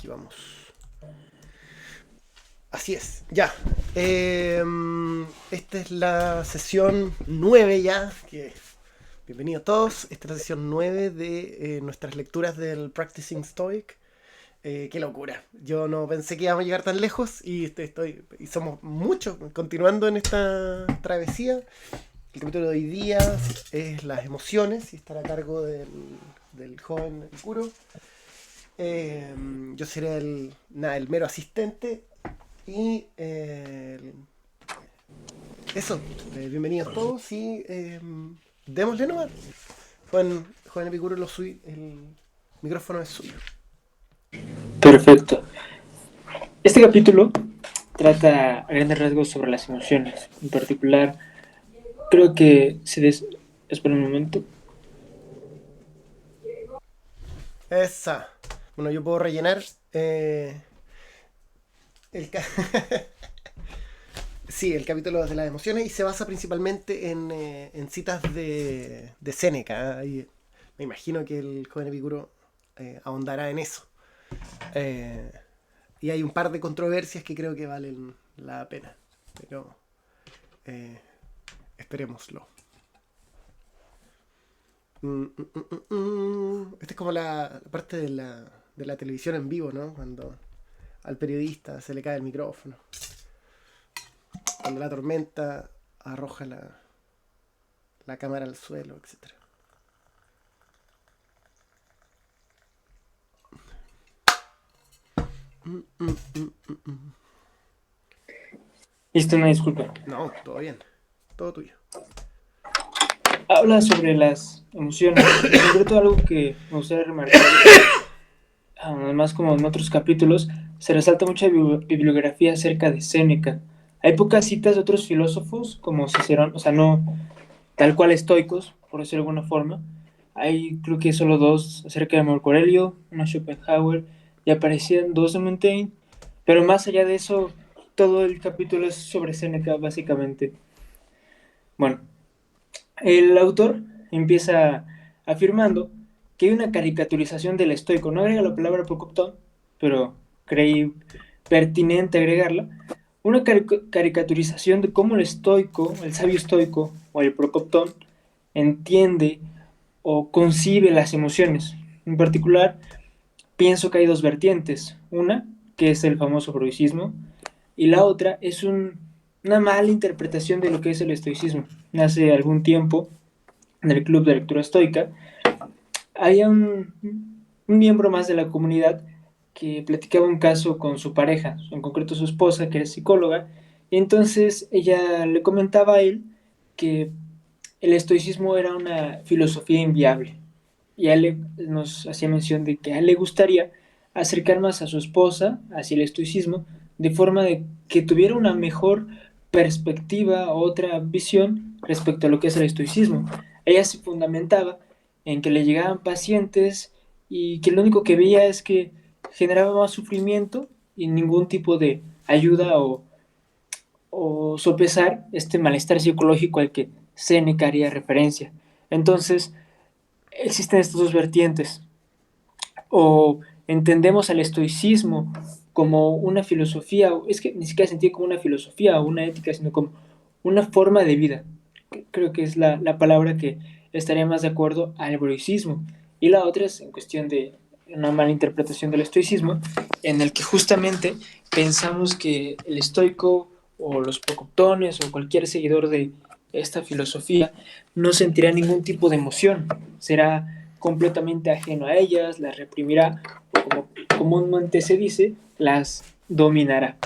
Aquí vamos. Así es, ya. Esta es la sesión 9 ya. Bienvenidos todos. Esta es la sesión 9 de nuestras lecturas del Practicing Stoic. Qué locura. Yo no pensé que íbamos a llegar tan lejos y somos muchos continuando en esta travesía. El capítulo de hoy día es las emociones y estará a cargo del joven Epicuro. Yo seré el mero asistente y eso, bienvenidos todos y démosle nomás. Joven Epicuro, el micrófono es suyo. Perfecto. Este capítulo trata a grandes rasgos sobre las emociones. En particular, creo que espera un momento. Esa. Bueno, yo puedo rellenar sí, el capítulo de las emociones y se basa principalmente en citas de Séneca. Y me imagino que el joven Epicuro ahondará en eso. Y hay un par de controversias que creo que valen la pena. Pero esperémoslo. Esta es como la parte de la televisión en vivo, ¿no? Cuando al periodista se le cae el micrófono. Cuando la tormenta arroja la cámara al suelo, etc. Listo, una disculpa. No, todo bien. Todo tuyo. Habla sobre las emociones. En concreto, algo que me gustaría remarcar, además como en otros capítulos, se resalta mucha bibliografía acerca de Séneca. Hay pocas citas de otros filósofos como Cicerón, o sea, no tal cual estoicos, por decirlo de alguna forma. Hay creo que solo dos acerca de Marco Aurelio, una Schopenhauer, y aparecían dos de Montaigne, pero más allá de eso, todo el capítulo es sobre Séneca, básicamente. Bueno, el autor empieza afirmando que hay una caricaturización del estoico. No agrega la palabra procoptón, pero creí pertinente agregarla. Una caricaturización de cómo el estoico, el sabio estoico o el procoptón entiende o concibe las emociones. En particular, pienso que hay dos vertientes. Una, que es el famoso estoicismo, y la otra es una mala interpretación de lo que es el estoicismo. Hace algún tiempo, en el club de lectura estoica, había un miembro más de la comunidad que platicaba un caso con su pareja, en concreto su esposa, que es psicóloga, y entonces ella le comentaba a él que el estoicismo era una filosofía inviable. Y a él nos hacía mención de que a él le gustaría acercar más a su esposa hacia el estoicismo, de forma de que tuviera una mejor perspectiva, otra visión respecto a lo que es el estoicismo. Ella se fundamentaba en que le llegaban pacientes y que lo único que veía es que generaba más sufrimiento y ningún tipo de ayuda o sopesar este malestar psicológico al que Séneca haría referencia. Entonces, existen estas dos vertientes. O entendemos al estoicismo como una filosofía, es que ni siquiera sentí como una filosofía o una ética, sino como una forma de vida. Creo que es la palabra que estaría más de acuerdo al estoicismo. Y la otra es en cuestión de una mala interpretación del estoicismo, en el que justamente pensamos que el estoico o los procoptones o cualquier seguidor de esta filosofía no sentirá ningún tipo de emoción, será completamente ajeno a ellas, las reprimirá o como comúnmente se dice, las dominará.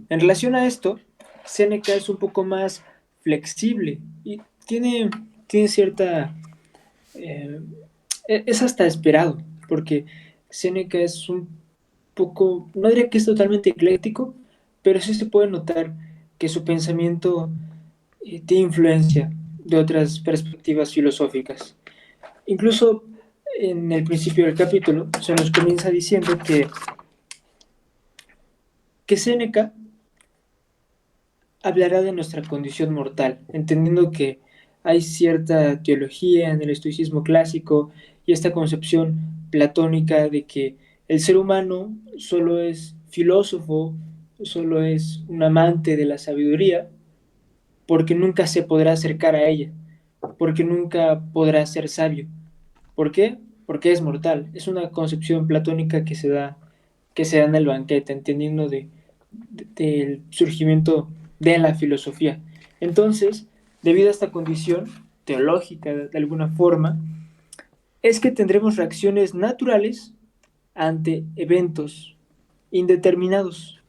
En relación a esto, Séneca es un poco más flexible y tiene cierta... es hasta esperado, porque Séneca es un poco, no diría que es totalmente ecléctico, pero sí se puede notar que su pensamiento tiene influencia de otras perspectivas filosóficas. Incluso en el principio del capítulo se nos comienza diciendo que Séneca hablará de nuestra condición mortal, entendiendo que hay cierta teología en el estoicismo clásico y esta concepción platónica de que El ser humano solo es filósofo, solo es un amante de la sabiduría, porque nunca se podrá acercar a ella, porque nunca podrá ser sabio. ¿Por qué? Porque es mortal. Es una concepción platónica que se da en el banquete, entendiendo del surgimiento de la filosofía. Entonces, debido a esta condición teológica de alguna forma, es que tendremos reacciones naturales ante eventos indeterminados.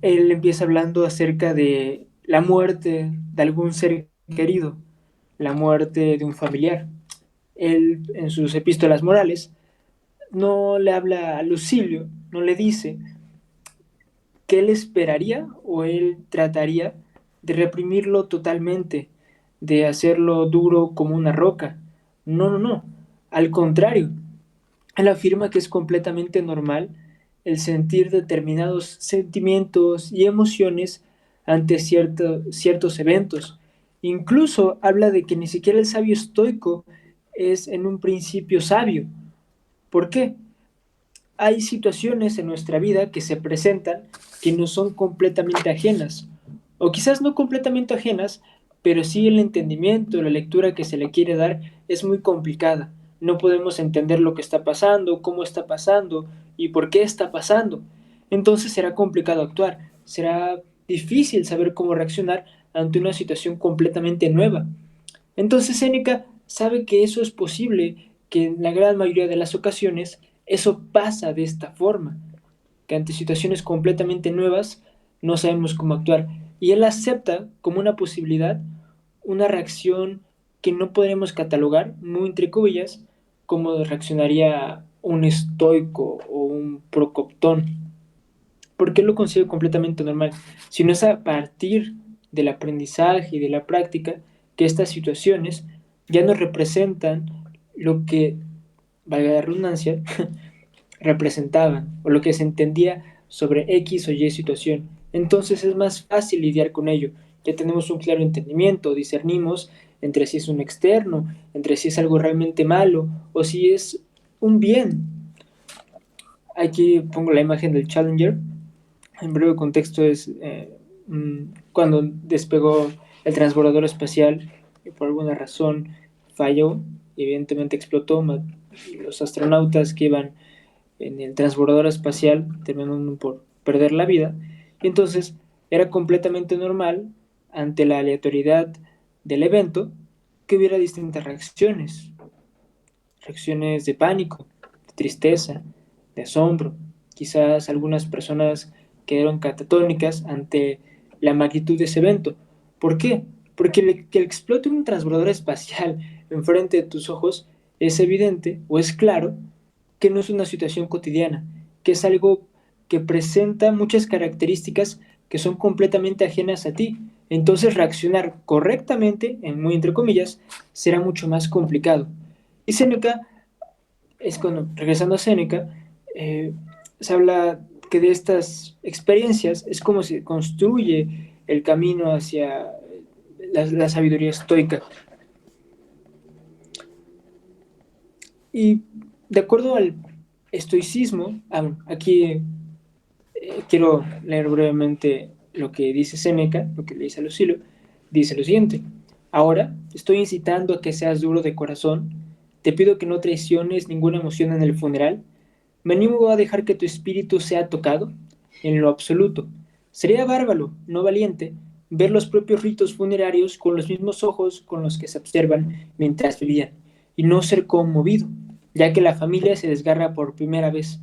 Él empieza hablando acerca de la muerte de algún ser querido, la muerte de un familiar. Él, en sus epístolas morales, no le habla a Lucilio, no le dice que él esperaría o él trataría de reprimirlo totalmente, de hacerlo duro como una roca. No, no, no. Al contrario, él afirma que es completamente normal el sentir determinados sentimientos y emociones ante ciertos eventos. Incluso habla de que ni siquiera el sabio estoico es en un principio sabio. ¿Por qué? Hay situaciones en nuestra vida que se presentan que no son completamente ajenas, o quizás no completamente ajenas, pero sí el entendimiento, la lectura que se le quiere dar es muy complicada. No podemos entender lo que está pasando, cómo está pasando y por qué está pasando. Entonces será complicado actuar, será difícil saber cómo reaccionar ante una situación completamente nueva. Entonces Séneca sabe que eso es posible, que en la gran mayoría de las ocasiones eso pasa de esta forma, que ante situaciones completamente nuevas no sabemos cómo actuar. Y él acepta como una posibilidad una reacción que no podremos catalogar, muy entre comillas, como reaccionaría un estoico o un procoptón. ¿Por qué lo considero completamente normal? Si no es a partir del aprendizaje y de la práctica que estas situaciones ya nos representan lo que, valga la redundancia, representaban o lo que se entendía sobre X o Y situación. Entonces es más fácil lidiar con ello. Ya tenemos un claro entendimiento, discernimos entre si es un externo, entre si es algo realmente malo o si es un bien. Aquí pongo la imagen del Challenger. En breve contexto es cuando despegó el transbordador espacial y por alguna razón falló y evidentemente explotó. Los astronautas que iban en el transbordador espacial terminaron por perder la vida. Y entonces era completamente normal, ante la aleatoriedad del evento, que hubiera distintas reacciones. Reacciones de pánico, de tristeza, de asombro. Quizás algunas personas quedaron catatónicas ante la magnitud de ese evento. ¿Por qué? Porque que explote un transbordador espacial enfrente de tus ojos es evidente o es claro que no es una situación cotidiana, que es algo que presenta muchas características que son completamente ajenas a ti. Entonces reaccionar correctamente, en muy entre comillas, será mucho más complicado. Y Séneca, es cuando, regresando a Séneca, se habla que de estas experiencias es como se construye el camino hacia la sabiduría estoica. Y de acuerdo al estoicismo, aquí quiero leer brevemente lo que dice Séneca, lo que le dice a Lucilio, dice lo siguiente: ahora estoy incitando a que seas duro de corazón, te pido que no traiciones ninguna emoción en el funeral, me animo a dejar que tu espíritu sea tocado en lo absoluto. Sería bárbaro, no valiente, ver los propios ritos funerarios con los mismos ojos con los que se observan mientras vivían, y no ser conmovido, ya que la familia se desgarra por primera vez.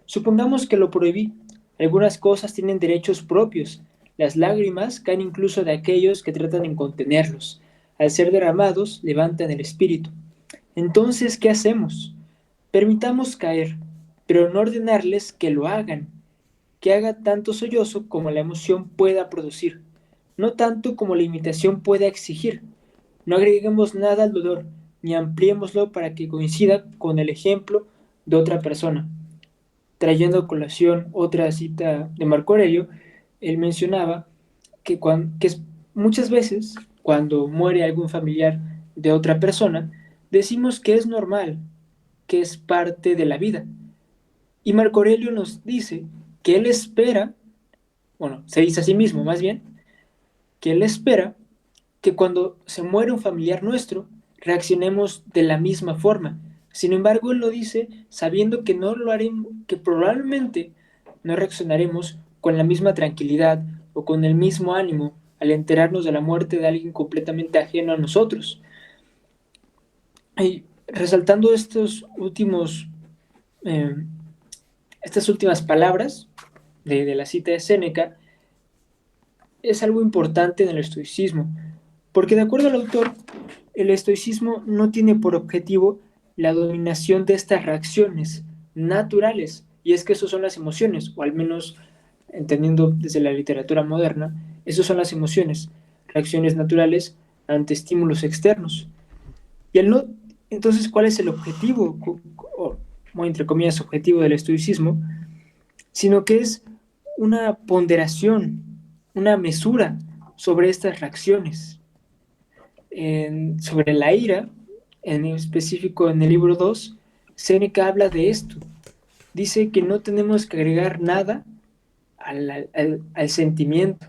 Supongamos que lo prohibí. Algunas cosas tienen derechos propios. Las lágrimas caen incluso de aquellos que tratan de contenerlos. Al ser derramados, levantan el espíritu. Entonces, ¿qué hacemos? Permitamos caer, pero no ordenarles que lo hagan, que haga tanto sollozo como la emoción pueda producir, no tanto como la imitación pueda exigir. No agreguemos nada al dolor, ni ampliémoslo para que coincida con el ejemplo de otra persona. Trayendo a colación otra cita de Marco Aurelio, él mencionaba que muchas veces cuando muere algún familiar de otra persona, decimos que es normal, que es parte de la vida. Y Marco Aurelio nos dice que él espera, bueno, se dice a sí mismo más bien, que él espera que cuando se muere un familiar nuestro, reaccionemos de la misma forma. Sin embargo, él lo dice sabiendo que no lo haremos, que probablemente no reaccionaremos con la misma tranquilidad o con el mismo ánimo al enterarnos de la muerte de alguien completamente ajeno a nosotros. Y resaltando eh, estas últimas palabras de la cita de Séneca, es algo importante en el estoicismo, porque de acuerdo al autor, el estoicismo no tiene por objetivo la dominación de estas reacciones naturales, y es que eso son las emociones, o al menos entendiendo desde la literatura moderna, eso son las emociones, reacciones naturales ante estímulos externos. Y el no, entonces, ¿cuál es el objetivo, o muy entre comillas, objetivo del estoicismo? Sino que es una ponderación, una mesura sobre estas reacciones. Sobre la ira, en específico en el libro 2, Séneca habla de esto. Dice que no tenemos que agregar nada al sentimiento.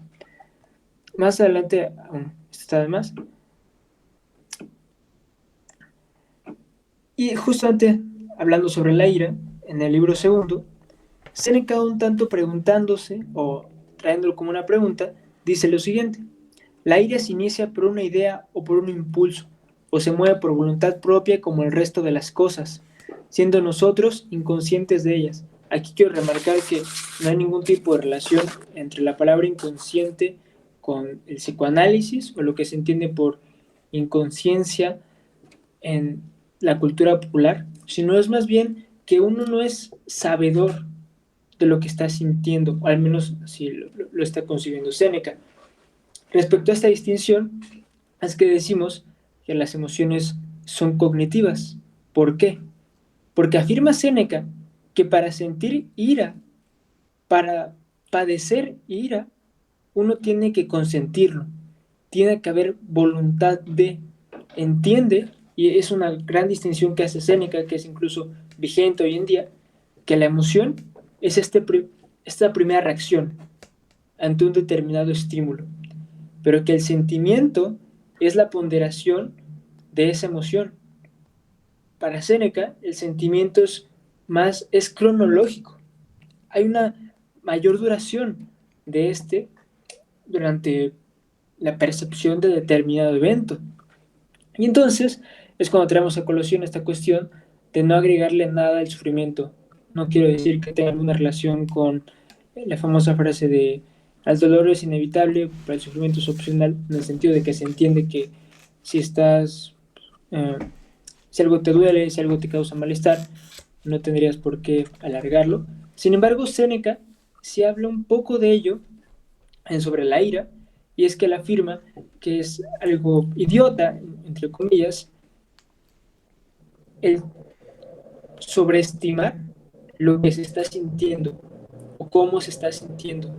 Más adelante, esto está de más. Y justamente hablando sobre la ira, en el libro segundo, Séneca un tanto preguntándose, o trayéndolo como una pregunta, dice lo siguiente: la ira se inicia por una idea o por un impulso, o se mueve por voluntad propia como el resto de las cosas, siendo nosotros inconscientes de ellas. Aquí quiero remarcar que no hay ningún tipo de relación entre la palabra inconsciente con el psicoanálisis, o lo que se entiende por inconsciencia en la cultura popular, sino es más bien que uno no es sabedor de lo que está sintiendo, o al menos así lo está concibiendo Séneca. Respecto a esta distinción, es que decimos que las emociones son cognitivas. ¿Por qué? Porque afirma Séneca que para sentir ira, para padecer ira, uno tiene que consentirlo, tiene que haber voluntad de, entiende, y es una gran distinción que hace Séneca, que es incluso vigente hoy en día, que la emoción es esta primera reacción ante un determinado estímulo, pero que el sentimiento es la ponderación de esa emoción. Para Séneca, el sentimiento es cronológico. Hay una mayor duración de este durante la percepción de determinado evento. Y entonces es cuando traemos a colación esta cuestión de no agregarle nada al sufrimiento. No quiero decir que tenga alguna relación con la famosa frase de el dolor es inevitable, pero el sufrimiento es opcional, en el sentido de que se entiende que si estás, eh, si algo te duele, si algo te causa malestar, no tendrías por qué alargarlo. Sin embargo, Séneca sí habla un poco de ello sobre la ira, y es que él afirma que es algo idiota, entre comillas, el sobreestimar lo que se está sintiendo o cómo se está sintiendo.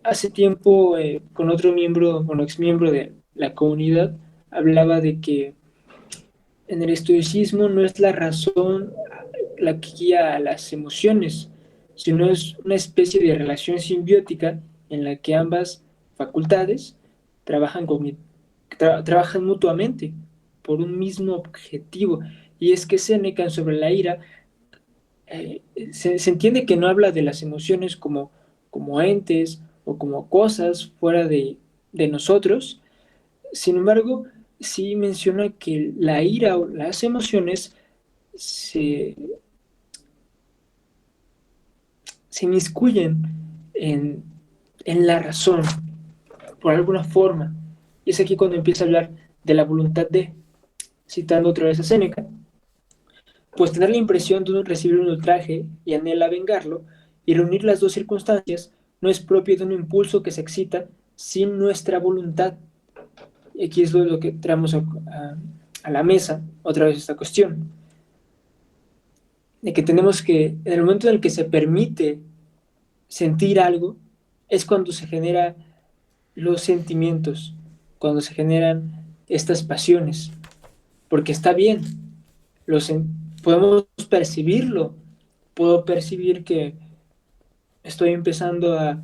Hace tiempo, con otro miembro, bueno, ex miembro de la comunidad, hablaba de que en el estoicismo no es la razón la que guía a las emociones, sino es una especie de relación simbiótica en la que ambas facultades trabajan, trabajan mutuamente por un mismo objetivo. Y es que Séneca sobre la ira se entiende que no habla de las emociones como entes o como cosas fuera de nosotros. Sin embargo, sí menciona que la ira o las emociones se, se inmiscuyen en, en la razón, por alguna forma. Y es aquí cuando empieza a hablar de la voluntad de, citando otra vez a Séneca, pues tener la impresión de recibir un ultraje y anhela vengarlo, y reunir las dos circunstancias no es propio de un impulso que se excita sin nuestra voluntad. Y aquí es lo que traemos a la mesa, otra vez esta cuestión, de que tenemos que, en el momento en el que se permite sentir algo, es cuando se generan los sentimientos, cuando se generan estas pasiones, porque está bien, los, podemos percibirlo, puedo percibir que estoy empezando a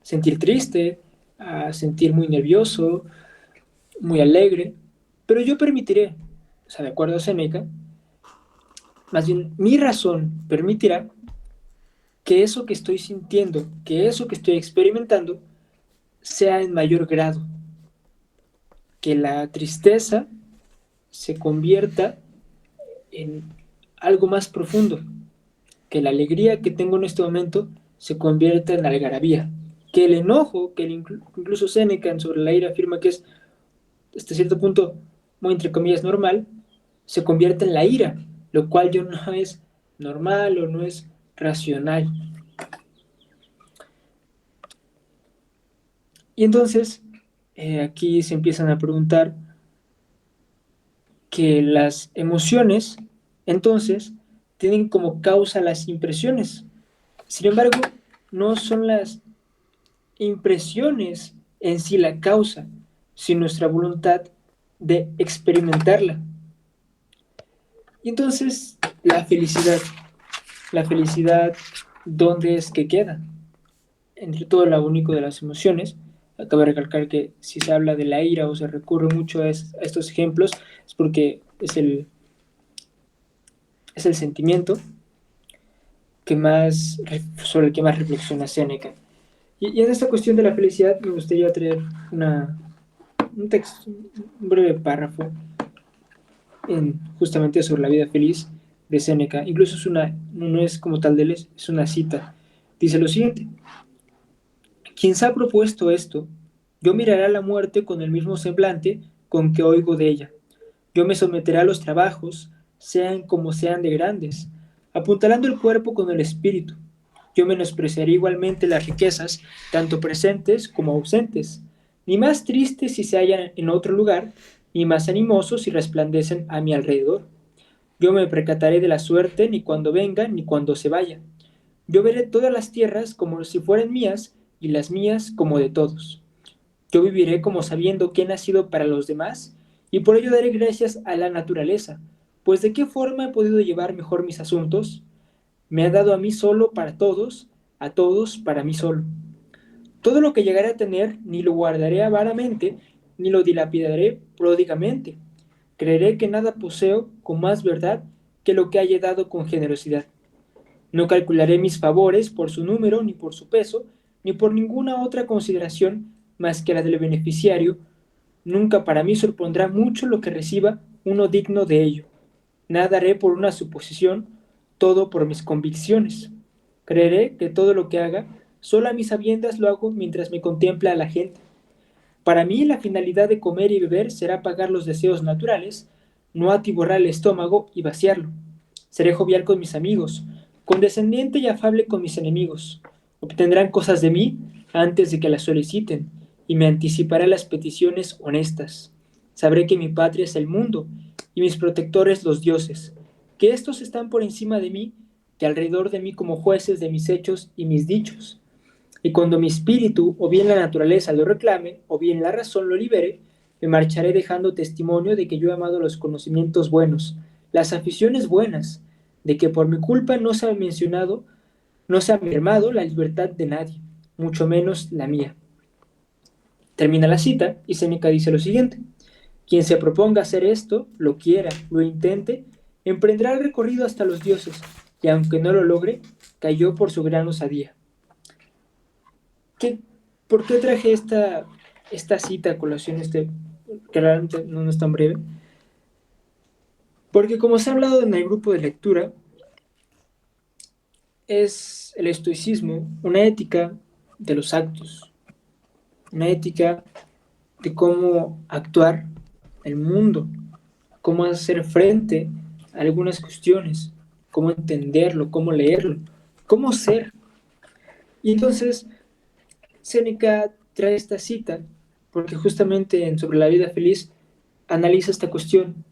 sentir triste, a sentir muy nervioso, muy alegre, pero yo permitiré, o sea, de acuerdo a Séneca, más bien mi razón permitirá que eso que estoy sintiendo, que eso que estoy experimentando, sea en mayor grado, que la tristeza se convierta en algo más profundo, que la alegría que tengo en este momento se convierta en algarabía, que el enojo, que incluso Séneca en Sobre la ira afirma que es hasta cierto punto muy entre comillas normal, se convierta en la ira, lo cual yo no es normal o no es racional. Y entonces aquí se empiezan a preguntar que las emociones, entonces, tienen como causa las impresiones. Sin embargo, no son las impresiones en sí la causa, sino nuestra voluntad de experimentarla. Y entonces, la felicidad, ¿dónde es que queda? Entre todo lo único de las emociones, acabo de recalcar que si se habla de la ira o se recurre mucho a estos ejemplos, es porque es el sentimiento que más, sobre el que más reflexiona Séneca. Y en esta cuestión de la felicidad me gustaría traer un texto, un breve párrafo justamente sobre la vida feliz de Séneca. Incluso no es como tal de él, es una cita. Dice lo siguiente: quien se ha propuesto esto, yo miraré a la muerte con el mismo semblante con que oigo de ella. Yo me someteré a los trabajos, sean como sean de grandes, apuntalando el cuerpo con el espíritu. Yo menospreciaré igualmente las riquezas, tanto presentes como ausentes, ni más tristes si se hallan en otro lugar, ni más animosos si resplandecen a mi alrededor. Yo me percataré de la suerte ni cuando venga ni cuando se vaya. Yo veré todas las tierras como si fueran mías y las mías como de todos. Yo viviré como sabiendo que he nacido para los demás y por ello daré gracias a la naturaleza, pues de qué forma he podido llevar mejor mis asuntos. Me ha dado a mí solo para todos, a todos para mí solo. Todo lo que llegaré a tener ni lo guardaré avaramente, ni lo dilapidaré pródigamente. Creeré que nada poseo con más verdad que lo que haya dado con generosidad. No calcularé mis favores por su número, ni por su peso, ni por ninguna otra consideración más que la del beneficiario. Nunca para mí supondrá mucho lo que reciba uno digno de ello. Nada haré por una suposición, todo por mis convicciones. Creeré que todo lo que haga, solo a mis sabiendas lo hago mientras me contempla a la gente. Para mí la finalidad de comer y beber será pagar los deseos naturales, no atiborrar el estómago y vaciarlo. Seré jovial con mis amigos, condescendiente y afable con mis enemigos. Obtendrán cosas de mí antes de que las soliciten, y me anticiparé las peticiones honestas. Sabré que mi patria es el mundo, y mis protectores los dioses, que éstos están por encima de mí, que alrededor de mí como jueces de mis hechos y mis dichos. Y cuando mi espíritu, o bien la naturaleza, lo reclame, o bien la razón lo libere, me marcharé dejando testimonio de que yo he amado los conocimientos buenos, las aficiones buenas, de que por mi culpa no se ha mencionado, no se ha mermado la libertad de nadie, mucho menos la mía. Termina la cita y Séneca dice lo siguiente: quien se proponga hacer esto, lo quiera, lo intente, emprenderá el recorrido hasta los dioses, y aunque no lo logre, cayó por su gran osadía. ¿Qué, ¿Por qué traje esta cita a colación, que realmente no es tan breve? Porque como se ha hablado en el grupo de lectura, es el estoicismo una ética de los actos, una ética de cómo actuar en el mundo, cómo hacer frente a algunas cuestiones, cómo entenderlo, cómo leerlo, cómo ser. Y entonces Séneca trae esta cita porque justamente en Sobre la vida feliz analiza esta cuestión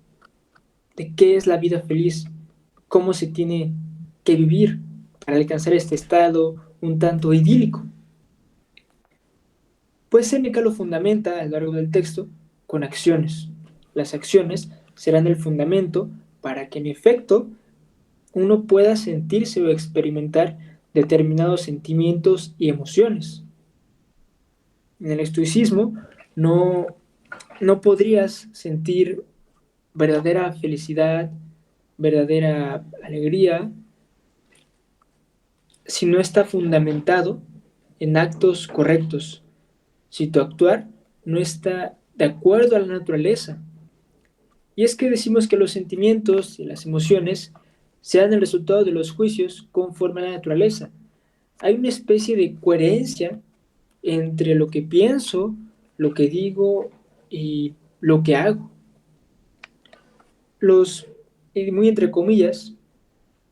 de qué es la vida feliz, cómo se tiene que vivir para alcanzar este estado un tanto idílico. Pues Séneca lo fundamenta a lo largo del texto con acciones. Las acciones serán el fundamento para que en efecto uno pueda sentirse o experimentar determinados sentimientos y emociones. En el estoicismo no, no podrías sentir verdadera felicidad, verdadera alegría, si no está fundamentado en actos correctos, si tu actuar no está de acuerdo a la naturaleza. Y es que decimos que los sentimientos y las emociones sean el resultado de los juicios conforme a la naturaleza. Hay una especie de coherencia entre lo que pienso, lo que digo y lo que hago. Los, y muy entre comillas,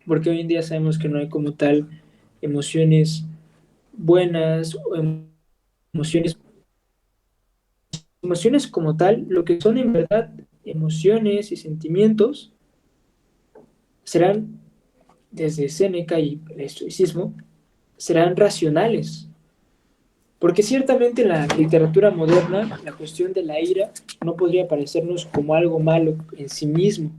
porque hoy en día sabemos que no hay como tal emociones buenas o emociones, emociones como tal, lo que son en verdad emociones y sentimientos serán, desde Séneca y el estoicismo, serán racionales. Porque ciertamente en la literatura moderna la cuestión de la ira no podría parecernos como algo malo en sí mismo.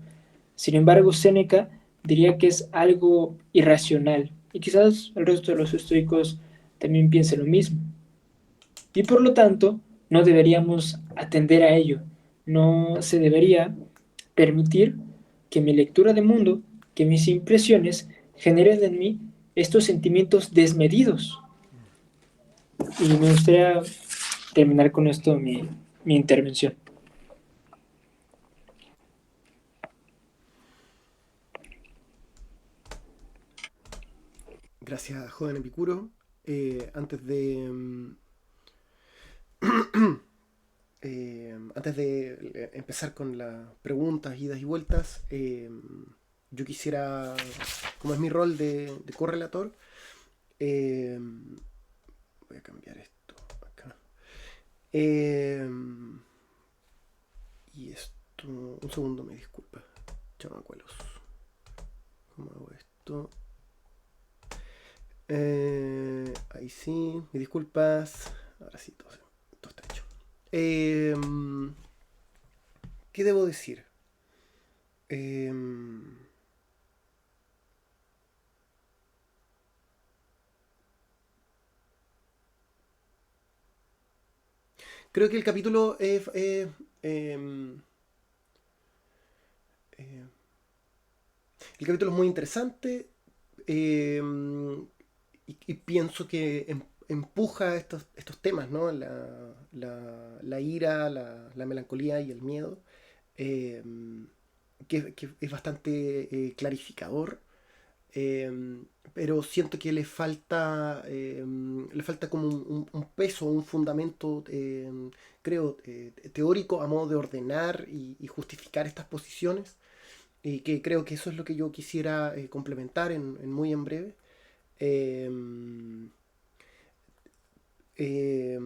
Sin embargo, Séneca diría que es algo irracional. Y quizás el resto de los estoicos también piense lo mismo. Y por lo tanto, no deberíamos atender a ello. No se debería permitir que mi lectura de mundo, que mis impresiones generen en mí estos sentimientos desmedidos. Y me gustaría terminar con esto mi intervención. Gracias, joven Epicuro. Antes de antes de empezar con las preguntas, idas y vueltas, yo quisiera, como es mi rol de correlator, eh, voy a cambiar esto acá. Y esto, un segundo, me disculpa, chamacuelos. ¿Cómo hago esto? Ahí sí, me disculpas. Ahora sí, todo está hecho. ¿Qué debo decir? Eh, Creo que el capítulo eh, el capítulo es muy interesante, eh, y pienso que empuja estos temas, ¿no? La ira, la melancolía y el miedo, eh, que es bastante clarificador, eh, pero siento que le falta como un peso, un fundamento, creo, teórico a modo de ordenar y justificar estas posiciones, y que creo que eso es lo que yo quisiera complementar muy en breve. Eh, eh,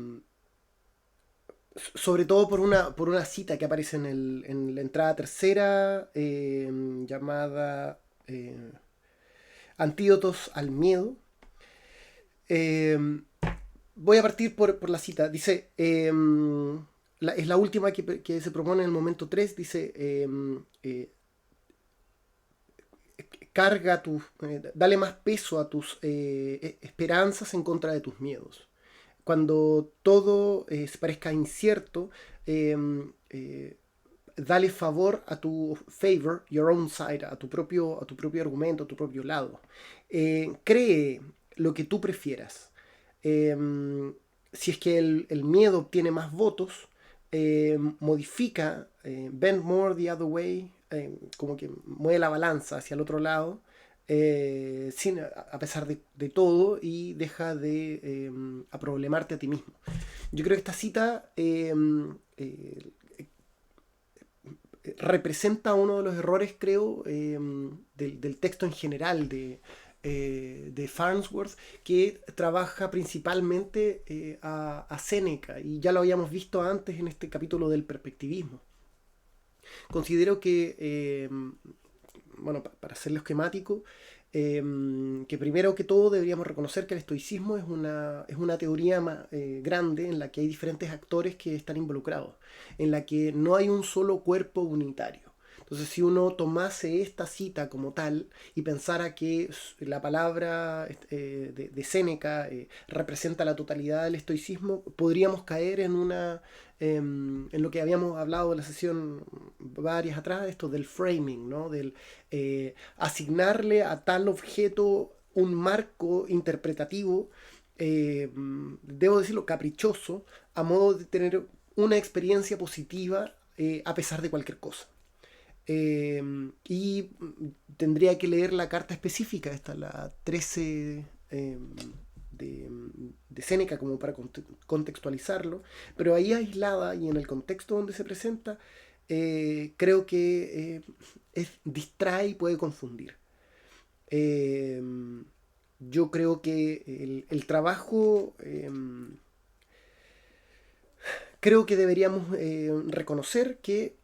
Sobre todo por una cita que aparece en la entrada tercera, llamada Antídotos al Miedo. Eh, Voy a partir por la cita. Dice, es la última que se propone en el momento 3. Dice, dale más peso a tus esperanzas en contra de tus miedos. Cuando todo se parezca incierto, eh, eh, dale favor a tu favor, your own side, a tu propio argumento, a tu propio lado. Cree lo que tú prefieras. Eh, si es que el miedo obtiene más votos, modifica, bend more the other way, como que mueve la balanza hacia el otro lado, a pesar de todo, y deja de aproblemarte a ti mismo. Yo creo que esta cita representa uno de los errores, creo, del texto en general de Farnsworth, que trabaja principalmente a Séneca, y ya lo habíamos visto antes en este capítulo del perspectivismo. Considero que, bueno, para hacerlo esquemático, que primero que todo deberíamos reconocer que el estoicismo es una teoría grande en la que hay diferentes actores que están involucrados, en la que no hay un solo cuerpo unitario. Entonces, si uno tomase esta cita como tal y pensara que la palabra de Séneca representa la totalidad del estoicismo, podríamos caer en lo que habíamos hablado en la sesión varias atrás, esto del framing, ¿no? Del asignarle a tal objeto un marco interpretativo, debo decirlo, caprichoso, a modo de tener una experiencia positiva a pesar de cualquier cosa. Y tendría que leer la carta específica, esta, la 13 de Séneca, como para contextualizarlo, pero ahí aislada y en el contexto donde se presenta, creo que distrae y puede confundir. Eh, yo creo que el trabajo, creo que deberíamos reconocer que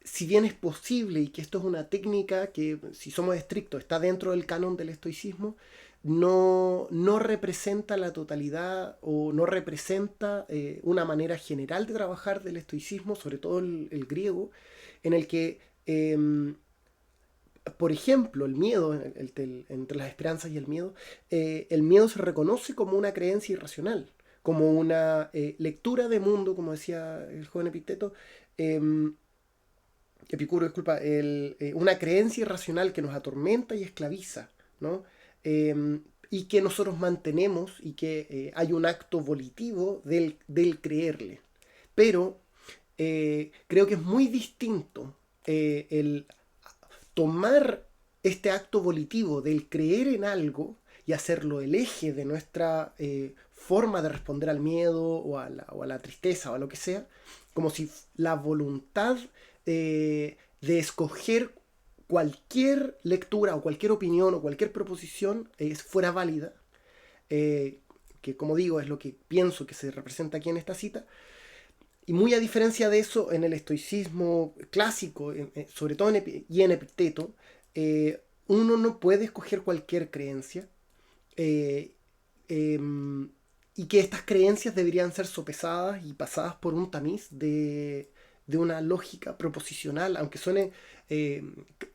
si bien es posible y que esto es una técnica que, si somos estrictos, está dentro del canon del estoicismo, no representa la totalidad o no representa una manera general de trabajar del estoicismo, sobre todo el griego, en el que, por ejemplo, el miedo, entre las esperanzas y el miedo se reconoce como una creencia irracional, como una lectura de mundo, como decía el joven Epicteto, Epicuro, disculpa, una creencia irracional que nos atormenta y esclaviza, ¿no? Y que nosotros mantenemos y que hay un acto volitivo del creerle. Pero creo que es muy distinto el tomar este acto volitivo del creer en algo y hacerlo el eje de nuestra forma de responder al miedo o a la tristeza o a lo que sea, como si la voluntad de escoger cualquier lectura o cualquier opinión o cualquier proposición fuera válida, que como digo es lo que pienso que se representa aquí en esta cita, y muy a diferencia de eso en el estoicismo clásico, sobre todo y en Epicteto, uno no puede escoger cualquier creencia, eh, eh, y que estas creencias deberían ser sopesadas y pasadas por un tamiz de una lógica proposicional, aunque suene,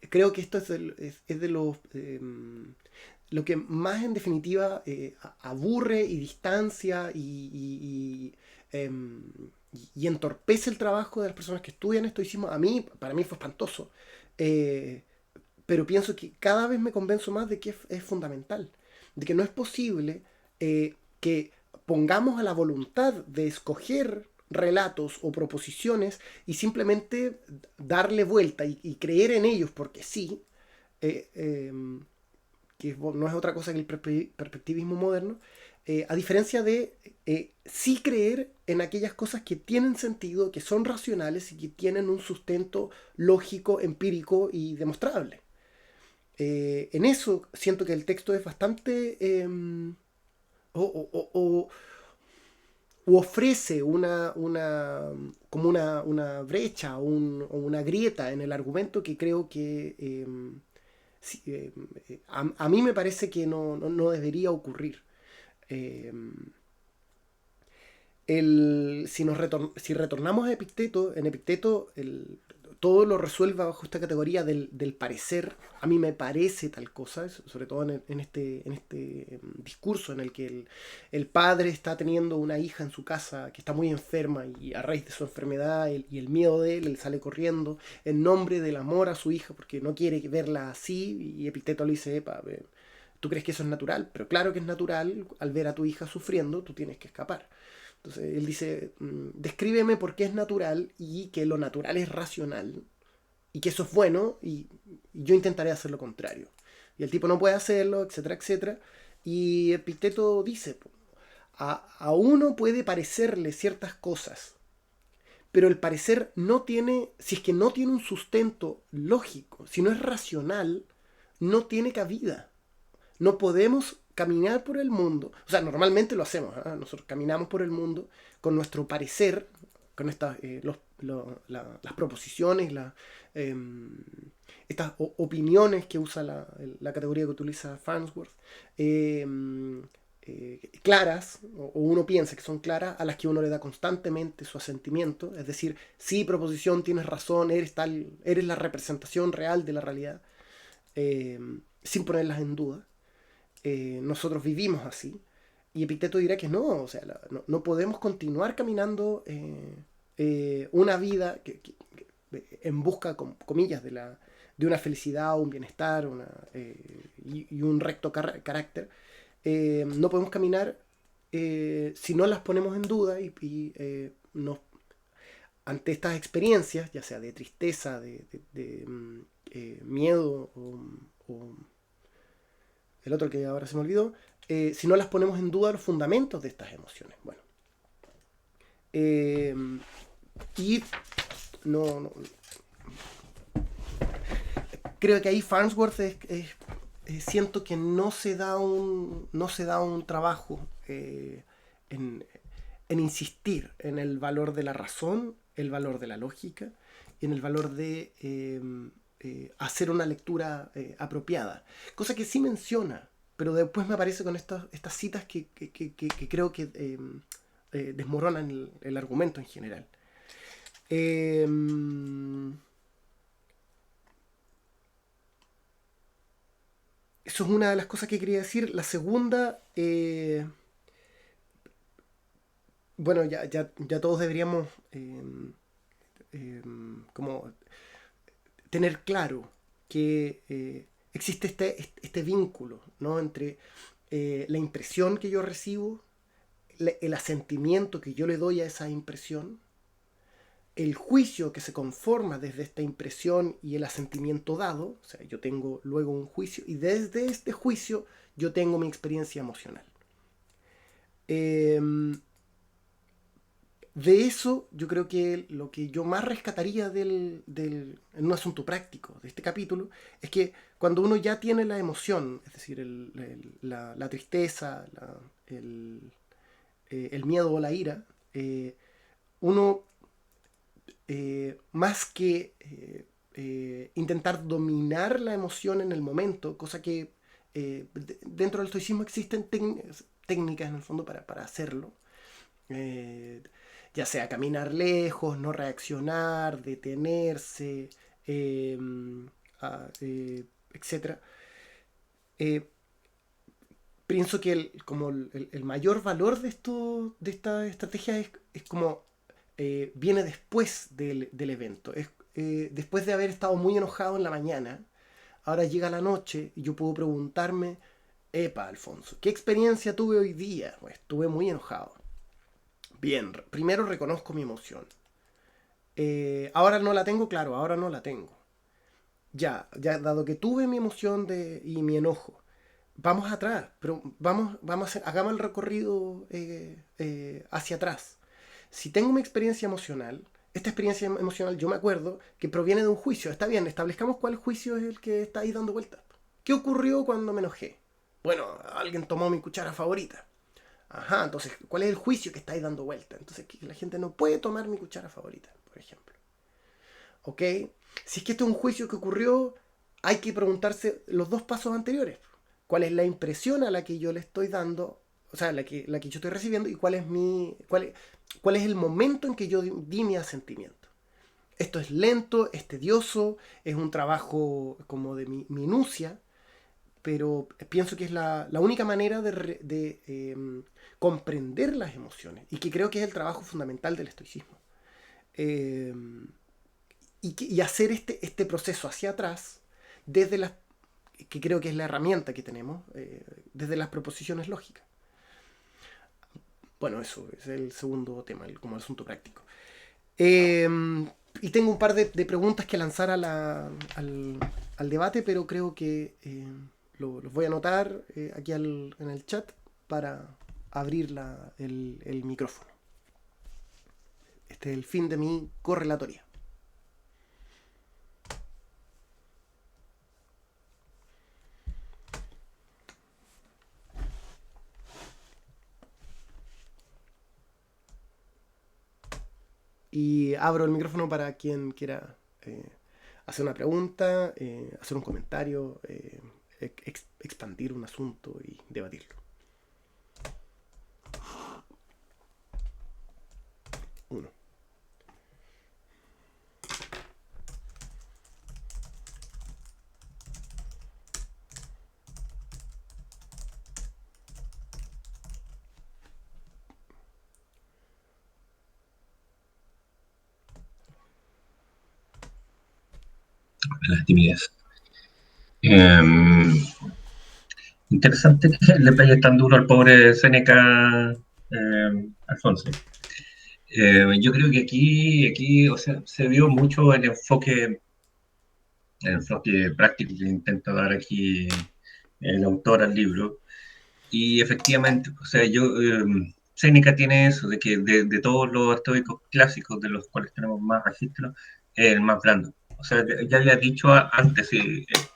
creo que esto es de los, lo que más en definitiva aburre y distancia y entorpece el trabajo de las personas que estudian estoicismo. Para mí fue espantoso, eh, pero pienso que cada vez me convenzo más de que es fundamental, de que no es posible que pongamos a la voluntad de escoger relatos o proposiciones y simplemente darle vuelta y creer en ellos porque sí, eh, eh, que no es otra cosa que el perspectivismo moderno, a diferencia de sí creer en aquellas cosas que tienen sentido, que son racionales y que tienen un sustento lógico, empírico y demostrable. En eso siento que el texto es bastante o, o, o, o ofrece como una brecha o una grieta en el argumento que creo que sí, a mí me parece que no debería ocurrir. Eh, si retornamos a Epicteto, en Epicteto todo lo resuelve bajo esta categoría del parecer. A mí me parece tal cosa, sobre todo en este discurso en el que el padre está teniendo una hija en su casa que está muy enferma y a raíz de su enfermedad y el miedo de él sale corriendo en nombre del amor a su hija porque no quiere verla así, y Epicteto le dice, epa, tú crees que eso es natural, pero claro que es natural, al ver a tu hija sufriendo tú tienes que escapar. Entonces él dice, descríbeme por qué es natural y que lo natural es racional y que eso es bueno y yo intentaré hacer lo contrario. Y el tipo no puede hacerlo, etcétera, etcétera. Y Epicteto dice, a uno puede parecerle ciertas cosas, pero el parecer no tiene, si es que no tiene un sustento lógico, si no es racional, no tiene cabida. No podemos caminar por el mundo. O sea, normalmente lo hacemos. Nosotros caminamos por el mundo con nuestro parecer, con las proposiciones, eh, estas opiniones que usa la categoría que utiliza Farnsworth. claras, o uno piensa que son claras, a las que uno le da constantemente su asentimiento, es decir, sí, proposición, tienes razón, eres tal, eres la representación real de la realidad, eh, sin ponerlas en duda. Nosotros vivimos así. Y Epicteto dirá que no, o sea, no podemos continuar caminando una vida en busca, comillas, de una felicidad, un bienestar y un recto carácter. No podemos caminar si no las ponemos en duda ante estas experiencias, ya sea de tristeza, de miedo o el otro que ahora se me olvidó, si no las ponemos en duda los fundamentos de estas emociones. Bueno, eh, y no, creo que ahí Farnsworth siento que no se da un trabajo en, en insistir en el valor de la razón, el valor de la lógica y en el valor de hacer una lectura apropiada. Cosa que sí menciona, pero después me aparece con estas citas que creo que desmoronan el argumento en general. Eh, Eso es una de las cosas que quería decir. La segunda, bueno, ya todos deberíamos eh, como tener claro que existe este vínculo, ¿no? Entre la impresión que yo recibo, el asentimiento que yo le doy a esa impresión, el juicio que se conforma desde esta impresión y el asentimiento dado, o sea, yo tengo luego un juicio y desde este juicio yo tengo mi experiencia emocional. Eh, de eso yo creo que lo que yo más rescataría en un asunto práctico de este capítulo es que cuando uno ya tiene la emoción, es decir, la tristeza, el miedo o la ira, uno más que intentar dominar la emoción en el momento, cosa que dentro del estoicismo existen técnicas en el fondo para hacerlo, eh, ya sea caminar lejos, no reaccionar, detenerse, eh, etc. Eh, Pienso que el mayor valor de esta estrategia es como viene después del evento. Después de haber estado muy enojado en la mañana, ahora llega la noche y yo puedo preguntarme, epa, Alfonso, ¿qué experiencia tuve hoy día? Pues estuve muy enojado. Bien, primero reconozco mi emoción. Ahora no la tengo, claro, ahora no la tengo. Ya, dado que tuve mi emoción y mi enojo, vamos atrás, pero hagamos el recorrido hacia atrás. Si tengo mi experiencia emocional, esta experiencia emocional yo me acuerdo que proviene de un juicio. Está bien, establezcamos cuál juicio es el que está ahí dando vueltas. ¿Qué ocurrió cuando me enojé? Bueno, alguien tomó mi cuchara favorita. Ajá, entonces, ¿cuál es el juicio que está ahí dando vueltas? Entonces, que la gente no puede tomar mi cuchara favorita, por ejemplo. ¿Ok? Si es que esto es un juicio que ocurrió, hay que preguntarse los dos pasos anteriores. ¿Cuál es la impresión a la que yo le estoy dando? O sea, la que yo estoy recibiendo y cuál es el momento en que yo di mi asentimiento. Esto es lento, es tedioso, es un trabajo como de minucia, pero pienso que es la única manera de comprender las emociones y que creo que es el trabajo fundamental del estoicismo. Eh, y hacer este proceso hacia atrás desde las que creo que es la herramienta que tenemos desde las proposiciones lógicas. Bueno, eso es el segundo tema, como el asunto práctico. Eh, y tengo un par de preguntas que lanzar al debate, pero creo que los voy a anotar aquí en el chat para abrir el micrófono. Este es el fin de mi correlatoria. Y abro el micrófono para quien quiera hacer una pregunta, hacer un comentario, expandir un asunto y debatirlo. de la timidez. Eh, Interesante que le pegue tan duro al pobre Seneca, Alfonso. Yo creo que aquí, o sea, se vio mucho el enfoque práctico que intenta dar aquí el autor al libro. Y efectivamente, o sea, Séneca tiene eso, de que de todos los estoicos clásicos de los cuales tenemos más registro, es el más blando. O sea, ya había dicho antes,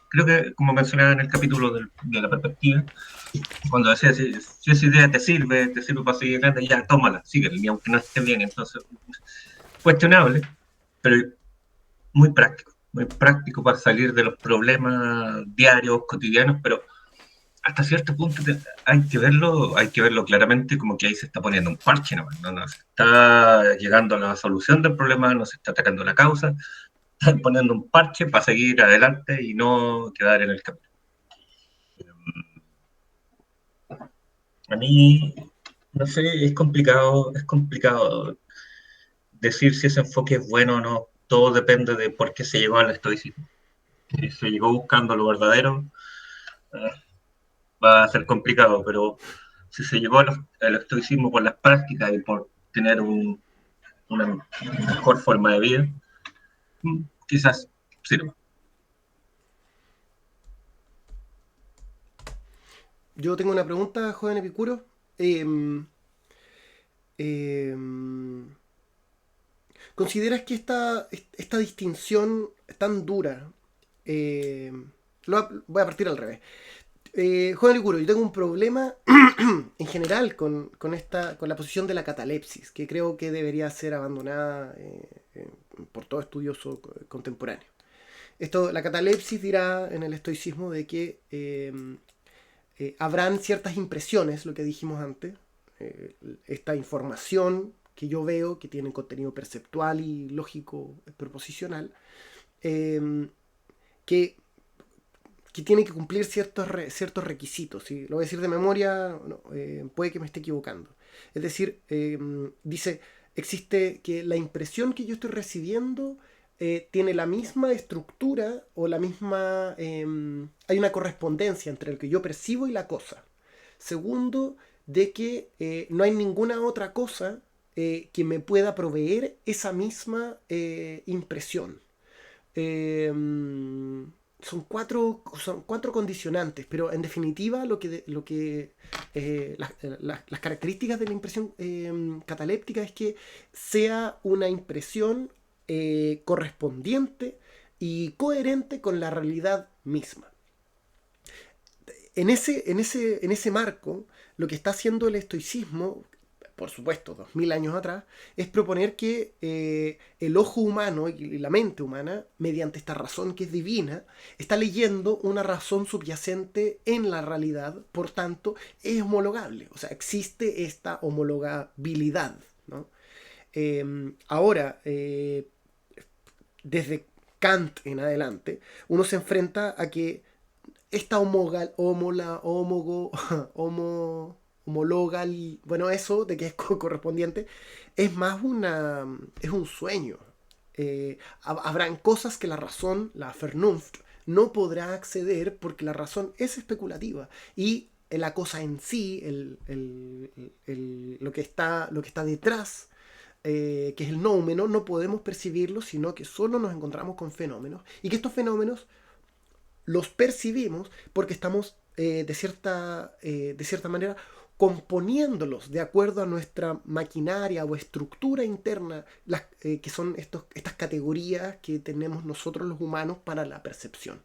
creo que como mencionaba en el capítulo de la perspectiva, cuando decía, si esa idea te sirve para seguir grande, ya tómala, síguela, y aunque no esté bien, entonces, cuestionable, pero muy práctico para salir de los problemas diarios, cotidianos, pero hasta cierto punto hay que verlo claramente como que ahí se está poniendo un parche, no se está llegando a la solución del problema, no se está atacando la causa, están poniendo un parche para seguir adelante y no quedar en el camino. A mí, no sé, es complicado decir si ese enfoque es bueno o no. Todo depende de por qué se llegó al estoicismo. Si se llegó buscando lo verdadero, eh, va a ser complicado, pero si se llegó al estoicismo por las prácticas y por tener una mejor forma de vida, quizás sirva. Yo tengo una pregunta, joven Epicuro. Em, em, ¿Consideras que esta distinción tan dura, voy a partir al revés? Joven Epicuro, yo tengo un problema en general con la posición de la catalepsis, que creo que debería ser abandonada por todo estudioso contemporáneo. La catalepsis dirá en el estoicismo de que habrán ciertas impresiones, lo que dijimos antes, esta información que yo veo, que tiene contenido perceptual y lógico proposicional, eh, que, que tiene que cumplir ciertos requisitos. ¿Sí? Lo voy a decir de memoria, no, puede que me esté equivocando. Es decir, dice, existe que la impresión que yo estoy recibiendo tiene la misma estructura o la misma... hay una correspondencia entre el que yo percibo y la cosa. Segundo, de que no hay ninguna otra cosa que me pueda proveer esa misma impresión. Eh, son cuatro condicionantes, pero en definitiva las características de la impresión cataléptica es que sea una impresión correspondiente y coherente con la realidad misma. En ese marco, lo que está haciendo el estoicismo, por supuesto, 2000 años atrás, es proponer que el ojo humano y la mente humana, mediante esta razón que es divina, está leyendo una razón subyacente en la realidad, por tanto, es homologable. O sea, existe esta homologabilidad, ¿no? Ahora, desde Kant en adelante, uno se enfrenta a que esta homologal, bueno, eso de que es correspondiente, es más es un sueño. Habrán cosas que la razón, la Vernunft, no podrá acceder porque la razón es especulativa y la cosa en sí, lo que está detrás, que es el noumeno, no podemos percibirlo, sino que solo nos encontramos con fenómenos y que estos fenómenos los percibimos porque estamos de cierta manera componiéndolos de acuerdo a nuestra maquinaria o estructura interna, que son estas categorías que tenemos nosotros los humanos para la percepción.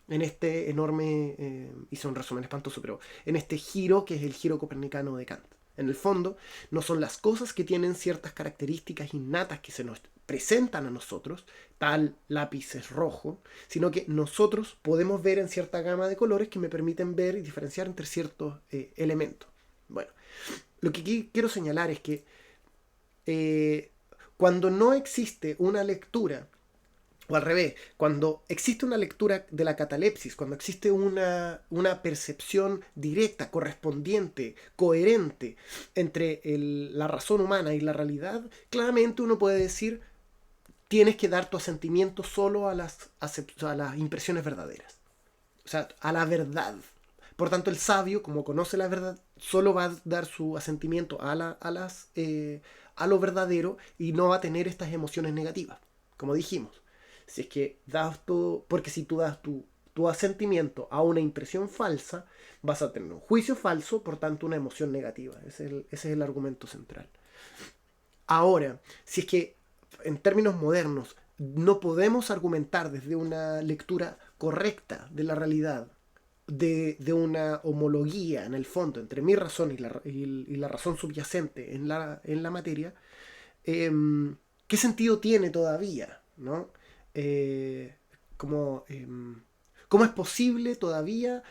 En este enorme, hice un resumen espantoso, pero en este giro que es el giro copernicano de Kant. En el fondo, no son las cosas que tienen ciertas características innatas que se nos presentan a nosotros, tal lápiz es rojo, sino que nosotros podemos ver en cierta gama de colores que me permiten ver y diferenciar entre ciertos elementos. Bueno, lo que aquí quiero señalar es que cuando no existe una lectura, o al revés, cuando existe una lectura de la catalepsis, cuando existe una percepción directa, correspondiente, coherente entre la razón humana y la realidad, claramente uno puede decir tienes que dar tu asentimiento solo a las impresiones verdaderas. O sea, a la verdad. Por tanto, el sabio, como conoce la verdad, solo va a dar su asentimiento a lo verdadero y no va a tener estas emociones negativas, como dijimos. Si es que porque si tú das tu asentimiento a una impresión falsa, vas a tener un juicio falso, por tanto una emoción negativa. Ese es el argumento central. Ahora, si es que en términos modernos no podemos argumentar desde una lectura correcta de la realidad, de una homología en el fondo entre mi razón y la razón subyacente en la materia, ¿qué sentido tiene todavía? ¿No? ¿Cómo es posible todavía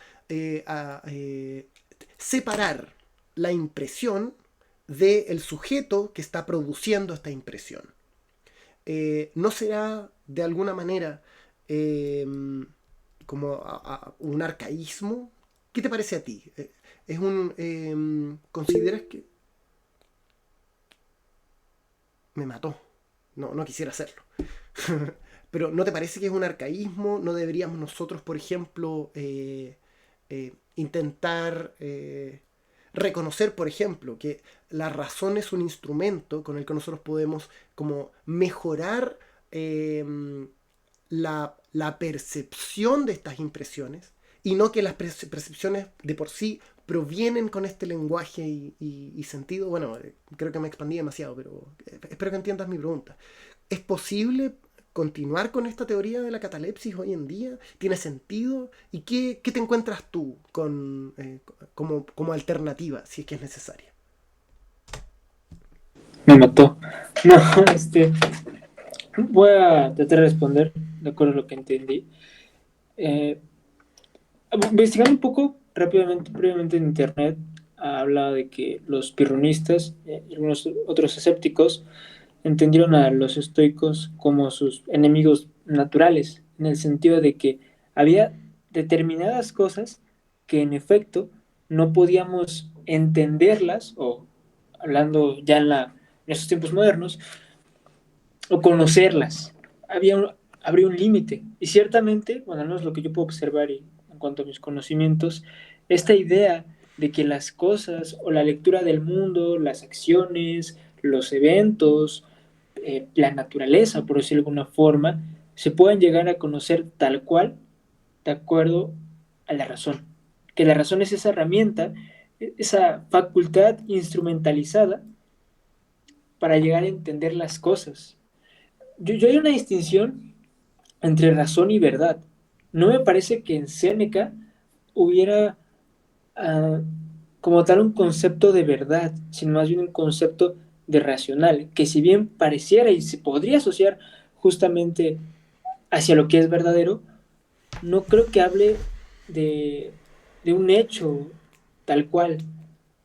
separar la impresión del sujeto que está produciendo esta impresión? ¿No será de alguna manera como un arcaísmo? ¿Qué te parece a ti? ¿Consideras que me mató? No quisiera hacerlo. Pero ¿no te parece que es un arcaísmo? ¿No deberíamos nosotros, por ejemplo, intentar reconocer, por ejemplo, que la razón es un instrumento con el que nosotros podemos como mejorar la percepción de estas impresiones, y no que las percepciones de por sí provienen con este lenguaje y sentido? Bueno, creo que me expandí demasiado, pero espero que entiendas mi pregunta. ¿Es posible continuar con esta teoría de la catalepsis hoy en día? ¿Tiene sentido? ¿Y qué te encuentras tú como alternativa, si es que es necesaria? Me mató. No, voy a tratar de responder de acuerdo a lo que entendí. Investigando un poco previamente en internet, habla de que los pirronistas y algunos otros escépticos entendieron a los estoicos como sus enemigos naturales, en el sentido de que había determinadas cosas que en efecto no podíamos entenderlas, o hablando ya en estos tiempos modernos, o conocerlas. Habría un límite. Y ciertamente, bueno, no es lo que yo puedo observar en cuanto a mis conocimientos, esta idea de que las cosas o la lectura del mundo, las acciones, los eventos, la naturaleza, por decirlo de alguna forma, se pueden llegar a conocer tal cual, de acuerdo a la razón. Que la razón es esa herramienta, esa facultad instrumentalizada para llegar a entender las cosas. Yo hay una distinción entre razón y verdad. No me parece que en Séneca hubiera como tal un concepto de verdad, sino más bien un concepto de racional, que si bien pareciera y se podría asociar justamente hacia lo que es verdadero, no creo que hable de un hecho tal cual,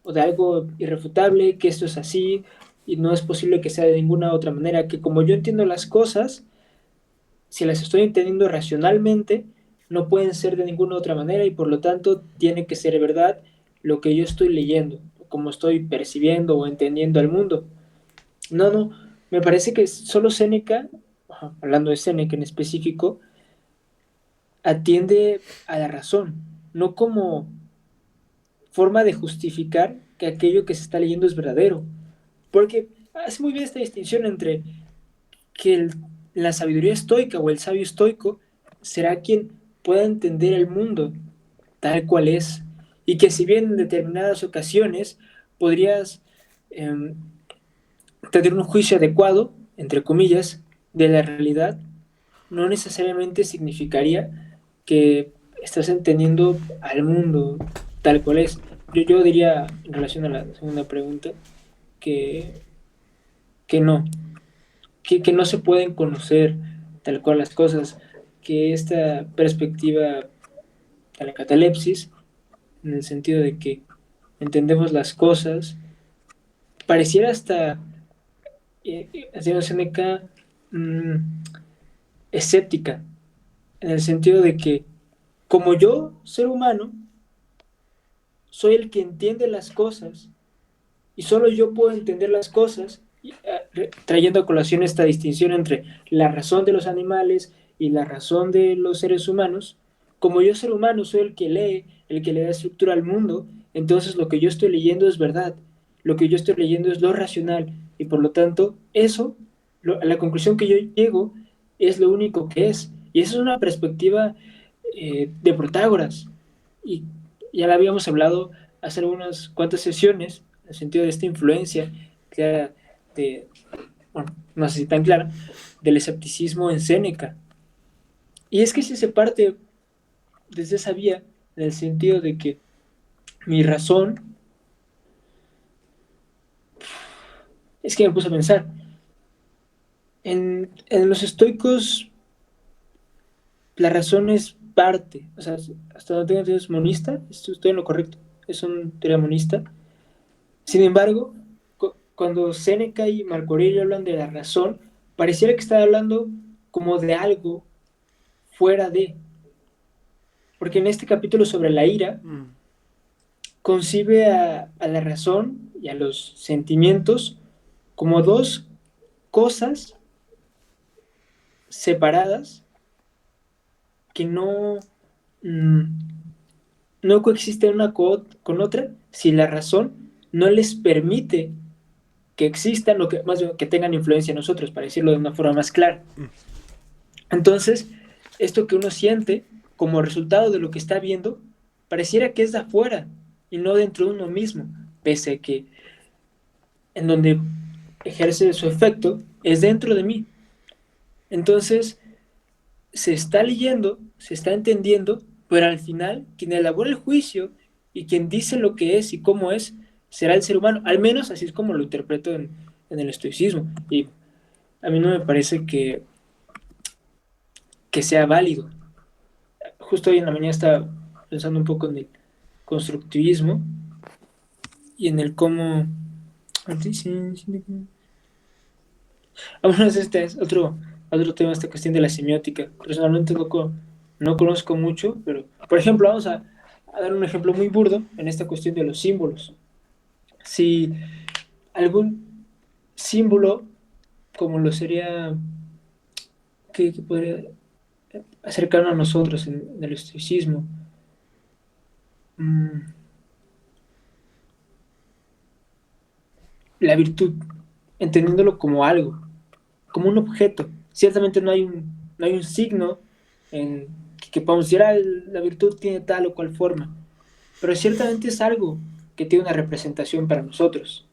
o de algo irrefutable, que esto es así, y no es posible que sea de ninguna otra manera, que como yo entiendo las cosas, si las estoy entendiendo racionalmente, no pueden ser de ninguna otra manera, y por lo tanto tiene que ser verdad lo que yo estoy leyendo, como estoy percibiendo o entendiendo al mundo. No, me parece que solo Séneca, hablando de Séneca en específico, atiende a la razón, no como forma de justificar que aquello que se está leyendo es verdadero, porque hace muy bien esta distinción entre que la sabiduría estoica o el sabio estoico será quien pueda entender el mundo tal cual es, y que si bien en determinadas ocasiones podrías tener un juicio adecuado, entre comillas, de la realidad, no necesariamente significaría que estás entendiendo al mundo tal cual es. Yo diría, en relación a la segunda pregunta, que, que no, que no se pueden conocer tal cual las cosas, que esta perspectiva de la catalepsis, en el sentido de que entendemos las cosas, pareciera hasta, señor Seneca, escéptica, en el sentido de que como yo, ser humano, soy el que entiende las cosas, y solo yo puedo entender las cosas, trayendo a colación esta distinción entre la razón de los animales y la razón de los seres humanos, como yo ser humano soy el que lee, el que le da estructura al mundo, entonces lo que yo estoy leyendo es verdad, lo que yo estoy leyendo es lo racional y por lo tanto eso, a la conclusión que yo llego es lo único que es. Y esa es una perspectiva de Protágoras. Y ya la habíamos hablado hace algunas cuantas sesiones, en el sentido de esta influencia clara de, bueno, no sé si tan clara, del escepticismo en Séneca. Y es que si se parte desde esa vía, en el sentido de que mi razón, es que me puse a pensar, en los estoicos la razón es parte, o sea, hasta donde tengo entendido es monista, estoy en lo correcto, es una teoría monista. Sin embargo, cuando Séneca y Marco Aurelio hablan de la razón, pareciera que está hablando como de algo fuera de, porque en este capítulo sobre la ira, concibe a la razón y a los sentimientos como dos cosas separadas que mm, no coexisten una con otra si la razón no les permite que existan o que, más bien, que tengan influencia en nosotros, para decirlo de una forma más clara. Entonces, esto que uno siente como resultado de lo que está viendo, pareciera que es de afuera y no dentro de uno mismo, pese a que en donde ejerce su efecto es dentro de mí. Entonces, se está leyendo, se está entendiendo, pero al final quien elabora el juicio y quien dice lo que es y cómo es, será el ser humano. Al menos así es como lo interpreto en el estoicismo. Y a mí no me parece que sea válido. Justo hoy en la mañana estaba pensando un poco en el constructivismo y en el cómo... Bueno, este es otro tema, esta cuestión de la semiótica. Personalmente no conozco mucho, pero, por ejemplo, vamos a dar un ejemplo muy burdo en esta cuestión de los símbolos. Si algún símbolo, como lo sería, que podría acercarnos a nosotros en el estoicismo, mmm, la virtud, entendiéndolo como algo, como un objeto. Ciertamente no hay un signo en que podamos decir, ah, la virtud tiene tal o cual forma, pero ciertamente es algo que tiene una representación para nosotros.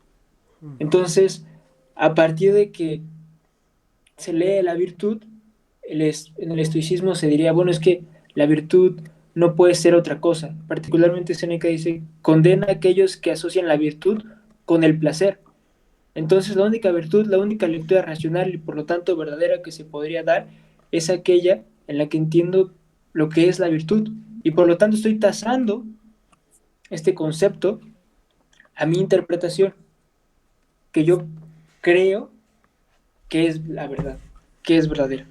Entonces, a partir de que se lee la virtud, en el estoicismo se diría, bueno, es que la virtud no puede ser otra cosa. Particularmente Séneca dice, condena a aquellos que asocian la virtud con el placer. Entonces, la única virtud, la única lectura racional y por lo tanto verdadera que se podría dar es aquella en la que entiendo lo que es la virtud. Y por lo tanto estoy tasando este concepto a mi interpretación, que yo creo que es la verdad, que es verdadera.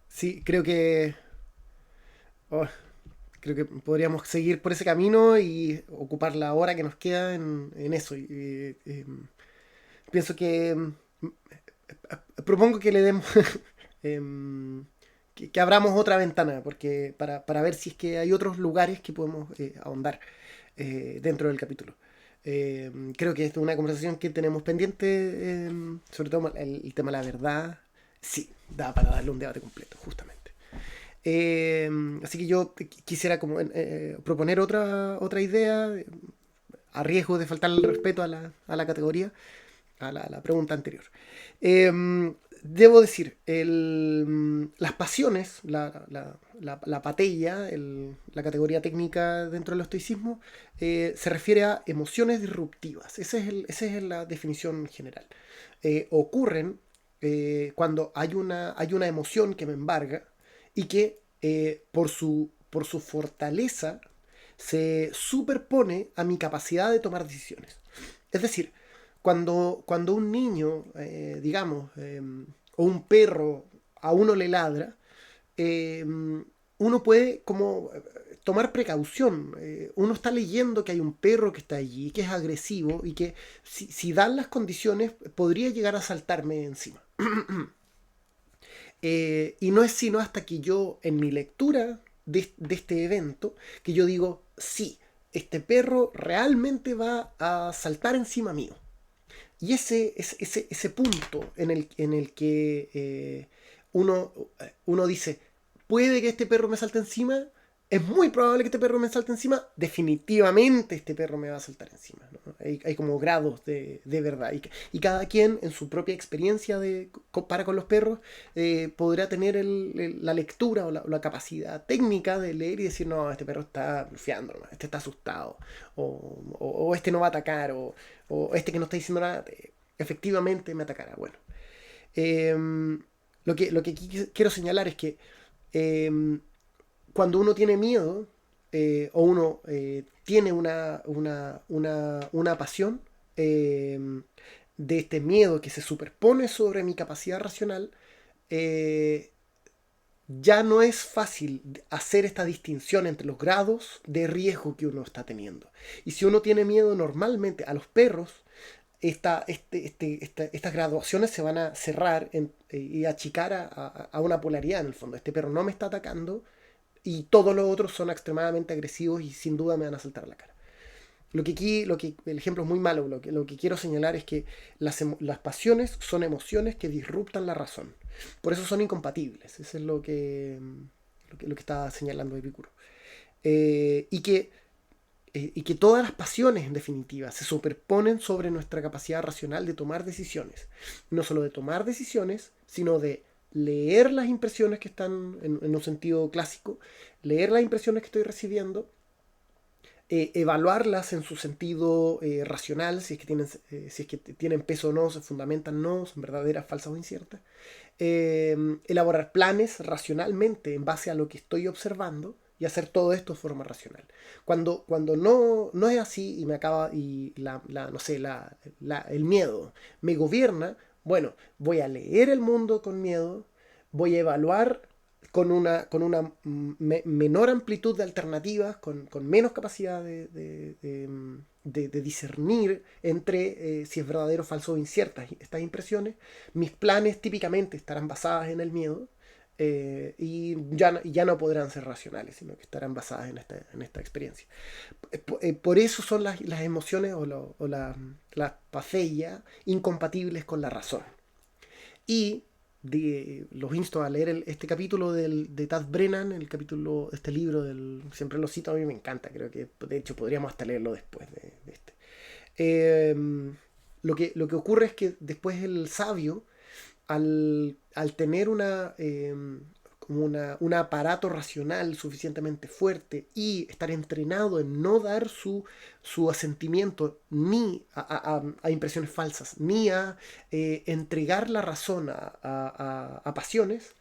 Sí, oh, creo que podríamos seguir por ese camino y ocupar la hora que nos queda en eso. Pienso que propongo que le demos que abramos otra ventana porque para ver si es que hay otros lugares que podemos ahondar dentro del capítulo. Creo que esta es una conversación que tenemos pendiente, sobre todo el tema de la verdad. Sí, da para darle un debate completo, justamente. Así que yo quisiera como, proponer otra idea, a riesgo de faltar el respeto a la categoría, a la pregunta anterior. Debo decir, las pasiones, la patella, la categoría técnica dentro del estoicismo, se refiere a emociones disruptivas. Esa es la definición general. Ocurren cuando hay una emoción que me embarga y que por su fortaleza se superpone a mi capacidad de tomar decisiones. Es decir, cuando un niño, digamos, o un perro a uno le ladra, uno puede como tomar precaución. Uno está leyendo que hay un perro que está allí, que es agresivo y que si dan las condiciones podría llegar a saltarme encima. Y no es sino hasta que yo, en mi lectura de este evento, que yo digo, sí, este perro realmente va a saltar encima mío. Y ese punto en el que uno, uno dice, puede que este perro me salte encima, es muy probable que este perro me salte encima, definitivamente este perro me va a saltar encima, ¿no? Hay como grados de verdad. Y cada quien en su propia experiencia para con los perros podrá tener la lectura o la capacidad técnica de leer y decir, no, este perro está blufeando, ¿no? Este está asustado, o este no va a atacar, o este que no está diciendo nada, efectivamente me atacará. Bueno, eh, lo que aquí quiero señalar es que cuando uno tiene miedo o uno tiene una pasión de este miedo que se superpone sobre mi capacidad racional, eh, ya no es fácil hacer esta distinción entre los grados de riesgo que uno está teniendo. Y si uno tiene miedo normalmente a los perros, estas graduaciones se van a cerrar y achicar a una polaridad en el fondo. Este perro no me está atacando y todos los otros son extremadamente agresivos y sin duda me van a saltar a la cara. El ejemplo es muy malo. Lo que quiero señalar es que las pasiones son emociones que disruptan la razón. Por eso son incompatibles. Eso es lo que está señalando Epicuro. Y que todas las pasiones, en definitiva, se superponen sobre nuestra capacidad racional de tomar decisiones. No solo de tomar decisiones, sino de leer las impresiones que están en un sentido clásico, leer las impresiones que estoy recibiendo, evaluarlas en su sentido racional, si es que tienen peso o no, se fundamentan o no, son verdaderas, falsas o inciertas, elaborar planes racionalmente en base a lo que estoy observando y hacer todo esto de forma racional. Cuando no es así y me acaba y no sé, el miedo me gobierna, bueno, voy a leer el mundo con miedo, voy a evaluar con una menor amplitud de alternativas, con menos capacidad de discernir entre si es verdadero, falso o inciertas estas impresiones. Mis planes típicamente estarán basadas en el miedo y ya no podrán ser racionales, sino que estarán basadas en esta experiencia. Por eso son las emociones o las patheias incompatibles con la razón. Y los insto a leer este capítulo de Tad Brennan, el capítulo de este libro, siempre lo cito, a mí me encanta, creo que de hecho podríamos hasta leerlo después de este. Lo que ocurre es que después el sabio, al tener como un aparato racional suficientemente fuerte y estar entrenado en no dar su asentimiento ni a impresiones falsas, ni a entregar la razón a pasiones,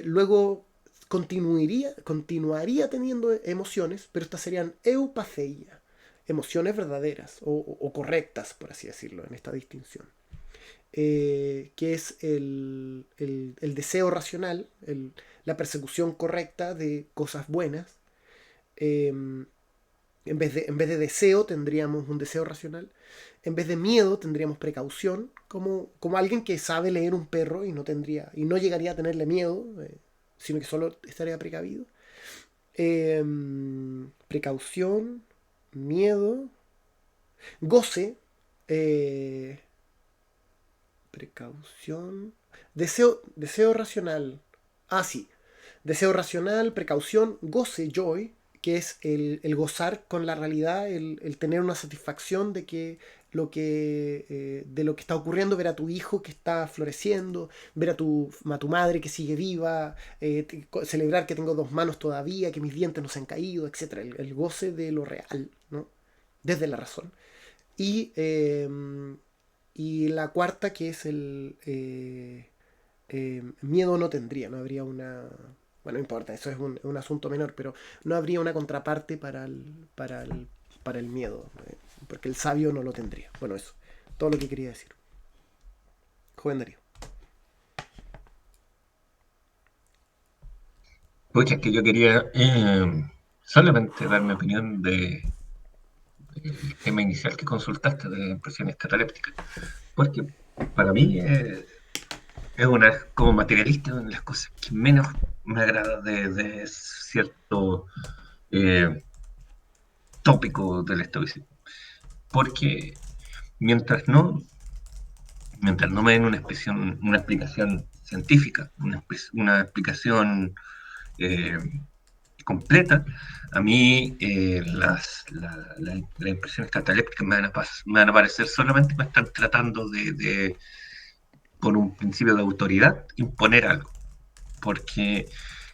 luego continuaría teniendo emociones, pero estas serían eupatheia, emociones verdaderas o correctas, por así decirlo, en esta distinción. Que es el deseo racional, la persecución correcta de cosas buenas. En vez de deseo tendríamos un deseo racional. En vez de miedo tendríamos precaución, como alguien que sabe leer un perro y no llegaría a tenerle miedo, sino que solo estaría precavido. Precaución, miedo, goce, precaución, deseo racional. Ah, sí. Deseo racional, precaución, goce, joy, que es el gozar con la realidad, el tener una satisfacción de que de lo que está ocurriendo, ver a tu hijo que está floreciendo, ver a tu madre que sigue viva, celebrar que tengo 2 manos todavía, que mis dientes no se han caído, etc. El goce de lo real, ¿no? Desde la razón. Y la cuarta, que es el miedo, no tendría, no habría una... Bueno, no importa, eso es un asunto menor, pero no habría una contraparte para el miedo, porque el sabio no lo tendría. Bueno, eso, todo lo que quería decir. Joven Darío. Pucha, es que yo quería solamente dar mi opinión del tema inicial que consultaste de impresiones catalépticas, porque para mí es una, como materialista, una de las cosas que menos me agrada de cierto eh, tópico del estoicismo, porque mientras no, mientras no me den una explicación científica, una explicación eh, completa, a mí las impresiones catalépticas me van a parecer solamente que me están tratando con un principio de autoridad, imponer algo, porque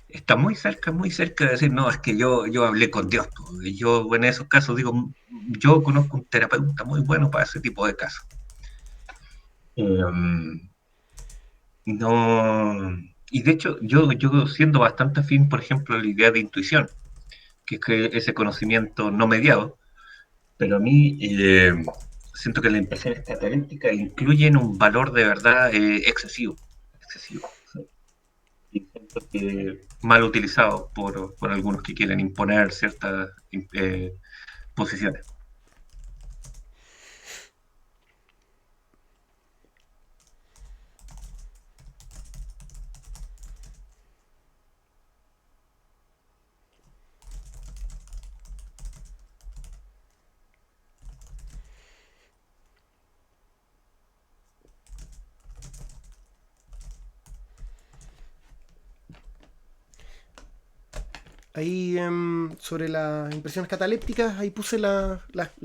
está muy cerca de decir, no, es que yo hablé con Dios. Y yo en esos casos digo, yo conozco un terapeuta muy bueno para ese tipo de casos. Eh, no, y de hecho, yo siendo bastante afín, por ejemplo, a la idea de intuición, que es que ese conocimiento no mediado, pero a mí siento que las impresiones catalécticas incluyen un valor de verdad excesivo. ¿Sí? Y siento que mal utilizado por algunos que quieren imponer ciertas posiciones. Ahí sobre las impresiones catalépticas, ahí puse las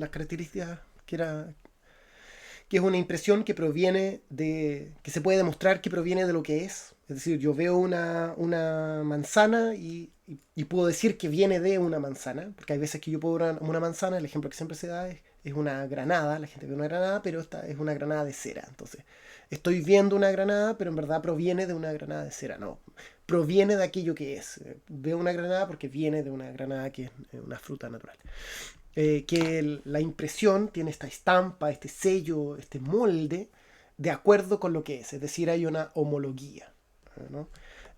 características que es una impresión que proviene que se puede demostrar que proviene de lo que es. Es decir, yo veo una manzana y puedo decir que viene de una manzana, porque hay veces que yo puedo ver una manzana, el ejemplo que siempre se da es una granada, la gente ve una granada, pero esta es una granada de cera. Entonces, estoy viendo una granada, pero en verdad proviene de una granada de cera, no. Proviene de aquello que es. Veo una granada porque viene de una granada que es una fruta natural. Que la impresión tiene esta estampa, este sello, este molde, de acuerdo con lo que es decir, hay una homología, ¿no?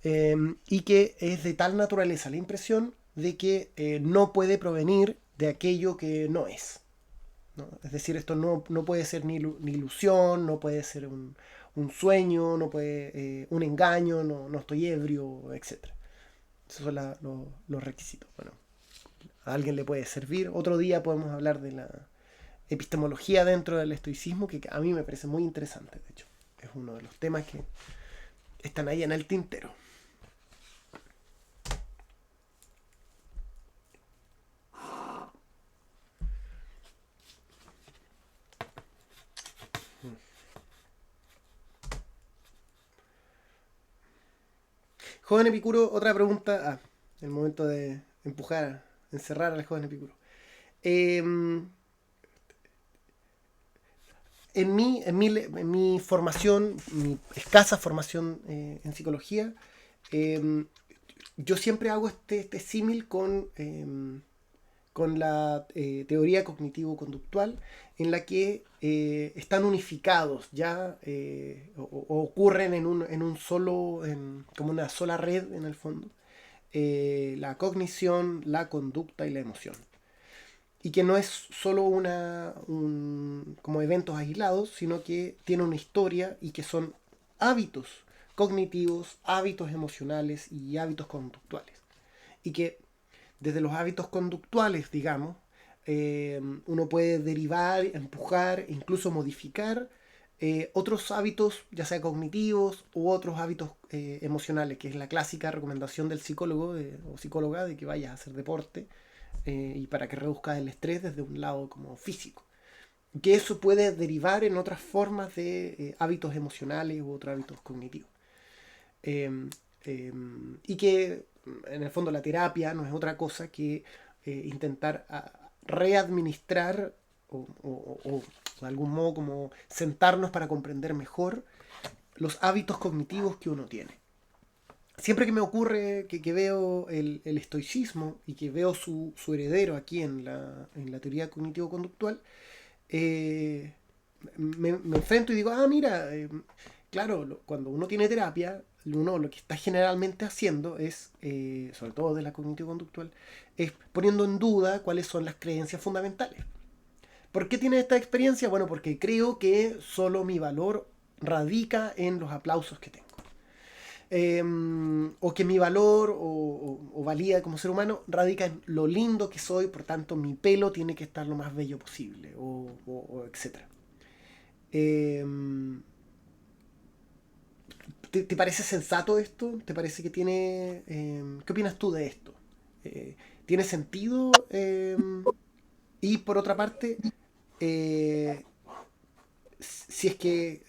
Y que es de tal naturaleza la impresión de que no puede provenir de aquello que no es, ¿no? Es decir, esto no puede ser ni ilusión, no puede ser un sueño, no puede un engaño, no estoy ebrio, etc. Esos son los requisitos. Bueno, a alguien le puede servir. Otro día podemos hablar de la epistemología dentro del estoicismo, que a mí me parece muy interesante, de hecho. Es uno de los temas que están ahí en el tintero. Joven Epicuro, otra pregunta. El momento de empujar, encerrar al joven Epicuro. Eh, en mi formación, mi escasa formación en psicología, eh, yo siempre hago este símil con la teoría cognitivo-conductual, en la que están unificados ya, o ocurren en un solo, como una sola red en el fondo, la cognición, la conducta y la emoción. Y que no es solo como eventos aislados, sino que tiene una historia y que son hábitos cognitivos, hábitos emocionales y hábitos conductuales. Y que desde los hábitos conductuales, digamos, uno puede derivar, empujar, incluso modificar otros hábitos, ya sea cognitivos u otros hábitos emocionales, que es la clásica recomendación del psicólogo o psicóloga de que vayas a hacer deporte y para que reduzcas el estrés desde un lado como físico. Que eso puede derivar en otras formas de hábitos emocionales u otros hábitos cognitivos. Eh, y que en el fondo la terapia no es otra cosa que intentar readministrar o de algún modo como sentarnos para comprender mejor los hábitos cognitivos que uno tiene. Siempre que me ocurre que veo el estoicismo y que veo su heredero aquí en la teoría cognitivo-conductual, me enfrento y digo, mira, claro, cuando uno tiene terapia, uno lo que está generalmente haciendo es, sobre todo de la cognitivo-conductual, es poniendo en duda cuáles son las creencias fundamentales. ¿Por qué tiene esta experiencia? Bueno, porque creo que solo mi valor radica en los aplausos que tengo. O que mi valor o valía como ser humano radica en lo lindo que soy, por tanto mi pelo tiene que estar lo más bello posible, o etc. ¿Te parece sensato esto? ¿Te parece que tiene... ¿qué opinas tú de esto? ¿Tiene sentido? Y por otra parte, si es que...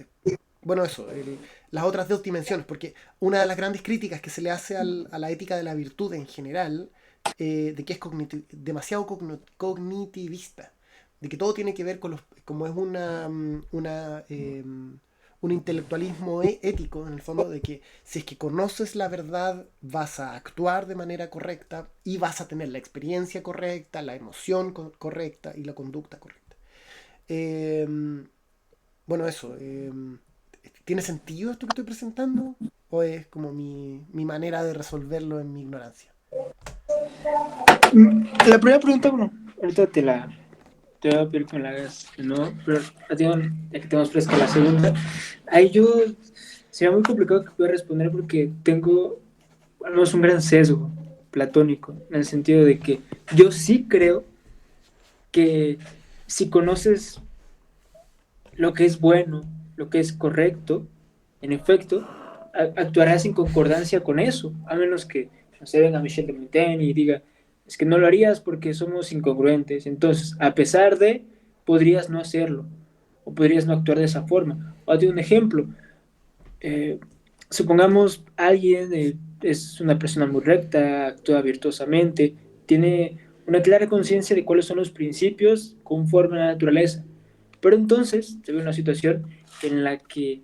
Bueno, eso, las otras dos dimensiones, porque una de las grandes críticas que se le hace a la ética de la virtud en general, de que es demasiado cognitivista, de que todo tiene que ver con los... como es un intelectualismo ético, en el fondo, de que si es que conoces la verdad, vas a actuar de manera correcta y vas a tener la experiencia correcta, la emoción correcta y la conducta correcta. Bueno, eso. ¿Tiene sentido esto que estoy presentando? ¿O es como mi manera de resolverlo en mi ignorancia? La primera pregunta, bueno, ahorita te voy a pedir que me la hagas, ¿no? Pero ya que tenemos fresca la segunda, ahí sería muy complicado que pueda responder porque tengo, al menos, un gran sesgo platónico, en el sentido de que yo sí creo que si conoces lo que es bueno, lo que es correcto, en efecto, actuarás en concordancia con eso, a menos que, no sé, venga Michel de Montaigne y diga, es que no lo harías porque somos incongruentes, entonces, a pesar de, podrías no hacerlo, o podrías no actuar de esa forma. O te doy un ejemplo, eh, supongamos alguien es una persona muy recta, actúa virtuosamente, tiene una clara conciencia de cuáles son los principios conforme a la naturaleza, pero entonces se ve una situación en la que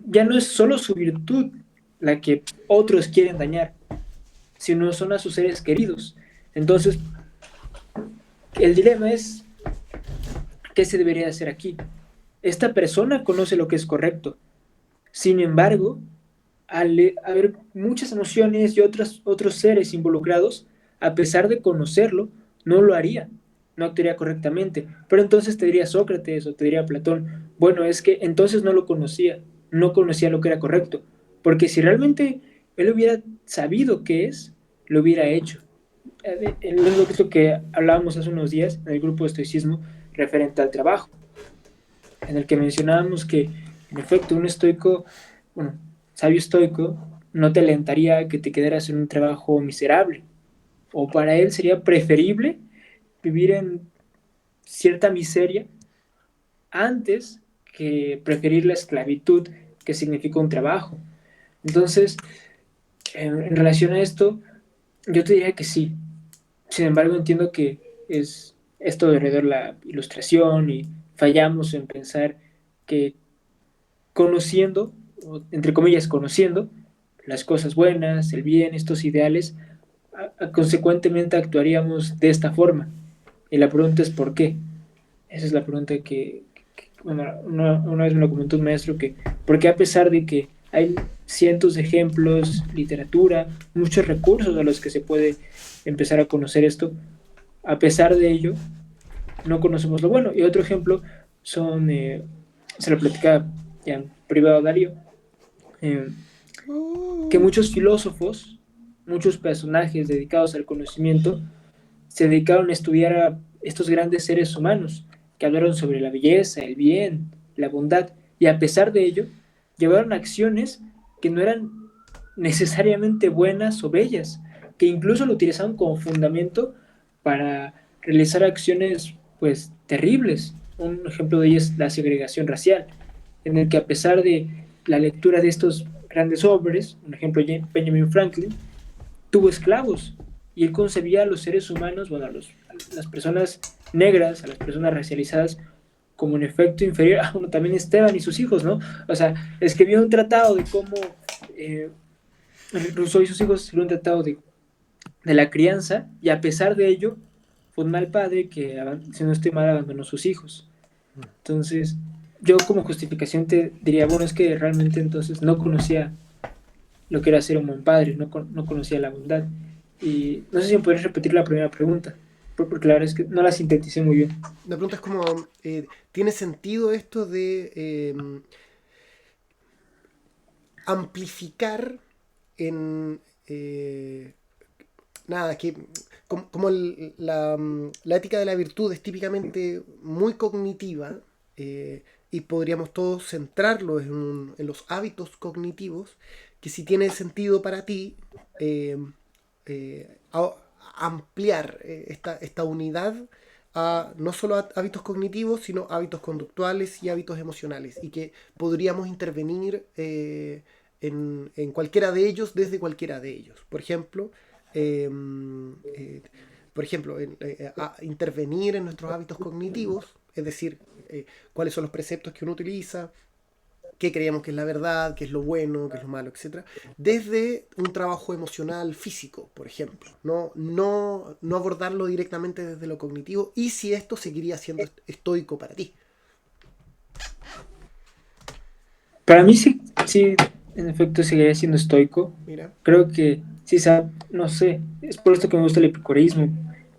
ya no es solo su virtud la que otros quieren dañar, sino son a sus seres queridos. Entonces, el dilema es, ¿qué se debería hacer aquí? Esta persona conoce lo que es correcto. Sin embargo, al haber muchas emociones y otros seres involucrados, a pesar de conocerlo, no lo haría, no actuaría correctamente. Pero entonces te diría Sócrates o te diría Platón, bueno, es que entonces no lo conocía, no conocía lo que era correcto, porque si realmente él hubiera sabido qué es, lo hubiera hecho. Es lo que hablábamos hace unos días en el grupo de estoicismo referente al trabajo, en el que mencionábamos que, en efecto, un estoico, bueno, sabio estoico, no te alentaría a que te quedaras en un trabajo miserable, o para él sería preferible vivir en cierta miseria antes que preferir la esclavitud que significa un trabajo. Entonces, en relación a esto, yo te diría que sí. Sin embargo, entiendo que es esto de alrededor la ilustración y fallamos en pensar que conociendo, o entre comillas, conociendo las cosas buenas, el bien, estos ideales, consecuentemente actuaríamos de esta forma. Y la pregunta es ¿por qué? Esa es la pregunta bueno, una vez me lo comentó un maestro, que ¿por qué, a pesar de que hay cientos de ejemplos, literatura, muchos recursos a los que se puede empezar a conocer esto, a pesar de ello, no conocemos lo bueno? Y otro ejemplo son, se lo platicaba ya en privado a Darío, que muchos filósofos, muchos personajes dedicados al conocimiento, se dedicaron a estudiar a estos grandes seres humanos, que hablaron sobre la belleza, el bien, la bondad, y a pesar de ello, llevaron acciones que no eran necesariamente buenas o bellas, que incluso lo utilizaban como fundamento para realizar acciones, pues, terribles. Un ejemplo de ello es la segregación racial, en el que, a pesar de la lectura de estos grandes hombres, un ejemplo, Benjamin Franklin, tuvo esclavos, y él concebía a los seres humanos, bueno, a las personas negras, a las personas racializadas, como en efecto inferior. Bueno, también Esteban y sus hijos, ¿no? O sea, escribió un tratado de cómo Rousseau y sus hijos escribieron un tratado de la crianza, y a pesar de ello, fue un mal padre que, si no estoy mal, abandonó sus hijos. Entonces, yo como justificación te diría, bueno, es que realmente entonces no conocía lo que era ser un buen padre, no conocía la bondad. Y no sé si me podrías repetir la primera pregunta, porque la verdad es que no la sinteticé muy bien. La pregunta es como, ¿tiene sentido esto de amplificar en... nada, que como la ética de la virtud es típicamente muy cognitiva, y podríamos todos centrarlo en los hábitos cognitivos, que si tiene sentido para ti eh, ampliar esta unidad a no solo a hábitos cognitivos, sino hábitos conductuales y hábitos emocionales, y que podríamos intervenir en cualquiera de ellos desde cualquiera de ellos. Eh, eh, por ejemplo, intervenir en nuestros hábitos cognitivos, es decir, cuáles son los preceptos que uno utiliza, qué creemos que es la verdad, qué es lo bueno, qué es lo malo, etcétera, desde un trabajo emocional físico, por ejemplo. No abordarlo directamente desde lo cognitivo, y si esto seguiría siendo estoico para ti. Para mí sí, sí, en efecto seguiría siendo estoico. Mira, Creo que sí, no sé, es por esto que me gusta el epicureísmo,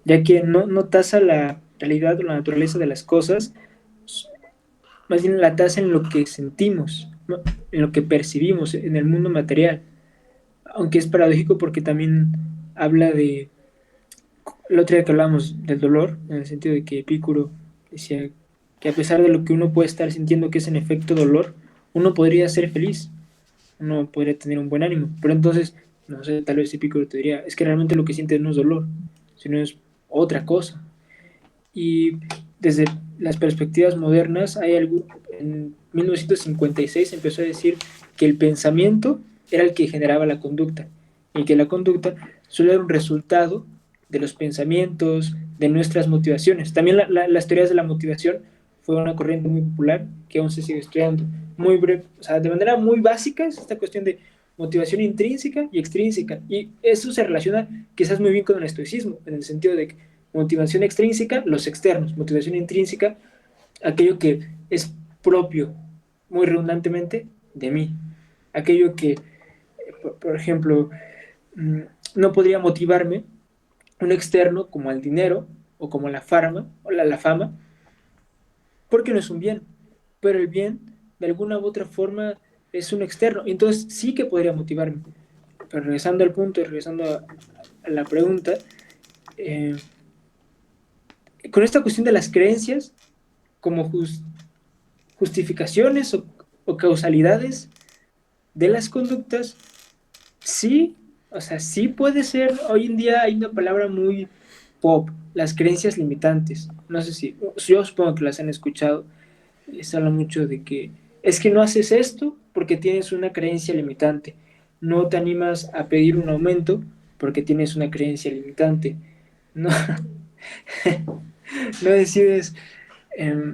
ya que no tasa la realidad o la naturaleza de las cosas, más bien la tasa en lo que sentimos, ¿no? En lo que percibimos en el mundo material. Aunque es paradójico porque también habla de, el otro día que hablamos del dolor, en el sentido de que Epicuro decía que a pesar de lo que uno puede estar sintiendo que es en efecto dolor, uno podría ser feliz, uno podría tener un buen ánimo, pero entonces, no sé, tal vez Epicuro te diría, es que realmente lo que sientes no es dolor, sino es otra cosa. Y desde las perspectivas modernas, hay algo, en 1956 empezó a decir que el pensamiento era el que generaba la conducta y que la conducta solo era un resultado de los pensamientos, de nuestras motivaciones. También las teorías de la motivación fue una corriente muy popular que aún se sigue estudiando. Muy breve, o sea, de manera muy básica es esta cuestión de motivación intrínseca y extrínseca. Y eso se relaciona quizás muy bien con el estoicismo, en el sentido de que motivación extrínseca, los externos, motivación intrínseca, aquello que es propio, muy redundantemente, de mí. Aquello que, por ejemplo, no podría motivarme un externo como el dinero o como la fama, porque no es un bien, pero el bien de alguna u otra forma es un externo, entonces sí que podría motivarme. Pero regresando al punto y regresando a la pregunta, eh, con esta cuestión de las creencias como justificaciones o causalidades de las conductas, sí, o sea, sí puede ser, hoy en día hay una palabra muy pop, las creencias limitantes. No sé si, yo supongo que las han escuchado, se habla mucho de que es que no haces esto porque tienes una creencia limitante, no te animas a pedir un aumento porque tienes una creencia limitante, no, no decides eh,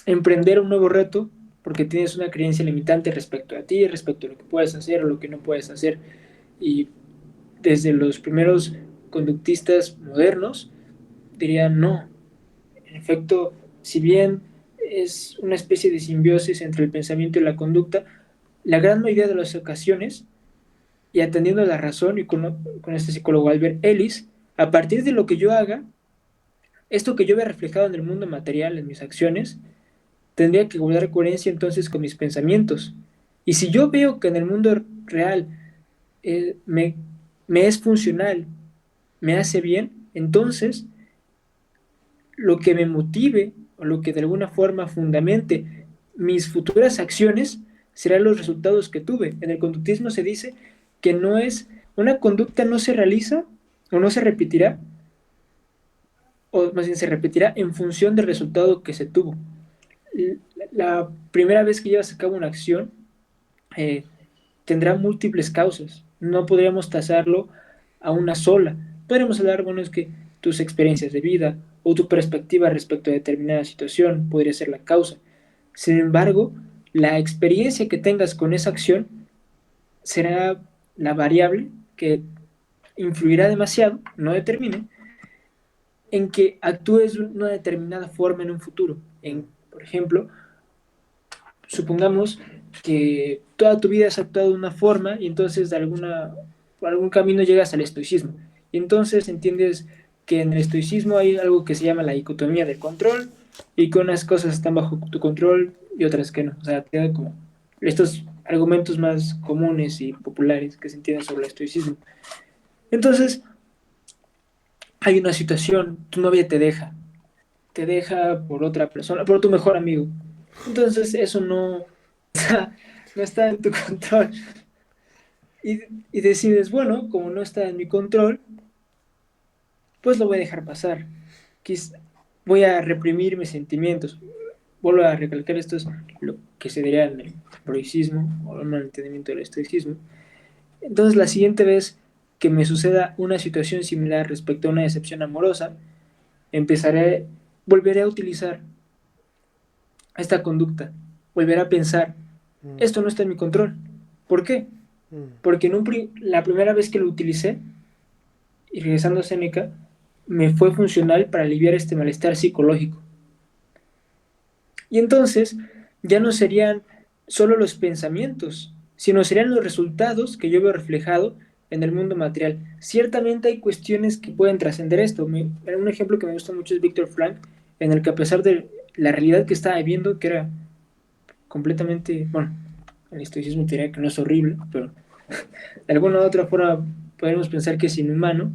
emprender un nuevo reto porque tienes una creencia limitante respecto a ti, respecto a lo que puedes hacer o lo que no puedes hacer. Y desde los primeros conductistas modernos dirían no. En efecto, si bien es una especie de simbiosis entre el pensamiento y la conducta, la gran mayoría de las ocasiones, y atendiendo a la razón y con este psicólogo Albert Ellis, a partir de lo que yo haga, esto que yo vea reflejado en el mundo material, en mis acciones, tendría que guardar coherencia entonces con mis pensamientos. Y si yo veo que en el mundo real eh, me, me es funcional, me hace bien, entonces lo que me motive o lo que de alguna forma fundamente mis futuras acciones serán los resultados que tuve. En el conductismo se dice que no es, una conducta no se realiza o no se repetirá, o más bien se repetirá en función del resultado que se tuvo. La primera vez que llevas a cabo una acción eh, tendrá múltiples causas. No podríamos tasarlo a una sola. Podríamos hablar, bueno, es que tus experiencias de vida o tu perspectiva respecto a determinada situación podría ser la causa. Sin embargo, la experiencia que tengas con esa acción será la variable que influirá demasiado, no determine, en que actúes de una determinada forma en un futuro. Por ejemplo, supongamos que toda tu vida has actuado de una forma y entonces por algún camino llegas al estoicismo. Y entonces entiendes que en el estoicismo hay algo que se llama la dicotomía del control y que unas cosas están bajo tu control y otras que no. O sea, te da como estos argumentos más comunes y populares que se entienden sobre el estoicismo. Entonces, hay una situación, tu novia te deja por otra persona, por tu mejor amigo. Entonces, eso no, no está en tu control. Y, y decides, bueno, como no está en mi control, pues lo voy a dejar pasar. Voy a reprimir mis sentimientos. Vuelvo a recalcar, esto es lo que se diría en el estoicismo o en el entendimiento del estoicismo. Entonces, la siguiente vez que me suceda una situación similar respecto a una decepción amorosa, volveré a utilizar esta conducta, volveré a pensar, esto no está en mi control. ¿Por qué? Porque la primera vez que lo utilicé, y regresando a Séneca, me fue funcional para aliviar este malestar psicológico. Y entonces ya no serían solo los pensamientos, sino serían los resultados que yo veo reflejado en el mundo material. Ciertamente hay cuestiones que pueden trascender esto. Un ejemplo que me gusta mucho es Víctor Frank, en el que a pesar de la realidad que estaba viviendo, que era completamente, bueno, el estoicismo diría que no es horrible, pero de alguna u otra forma podemos pensar que es inhumano,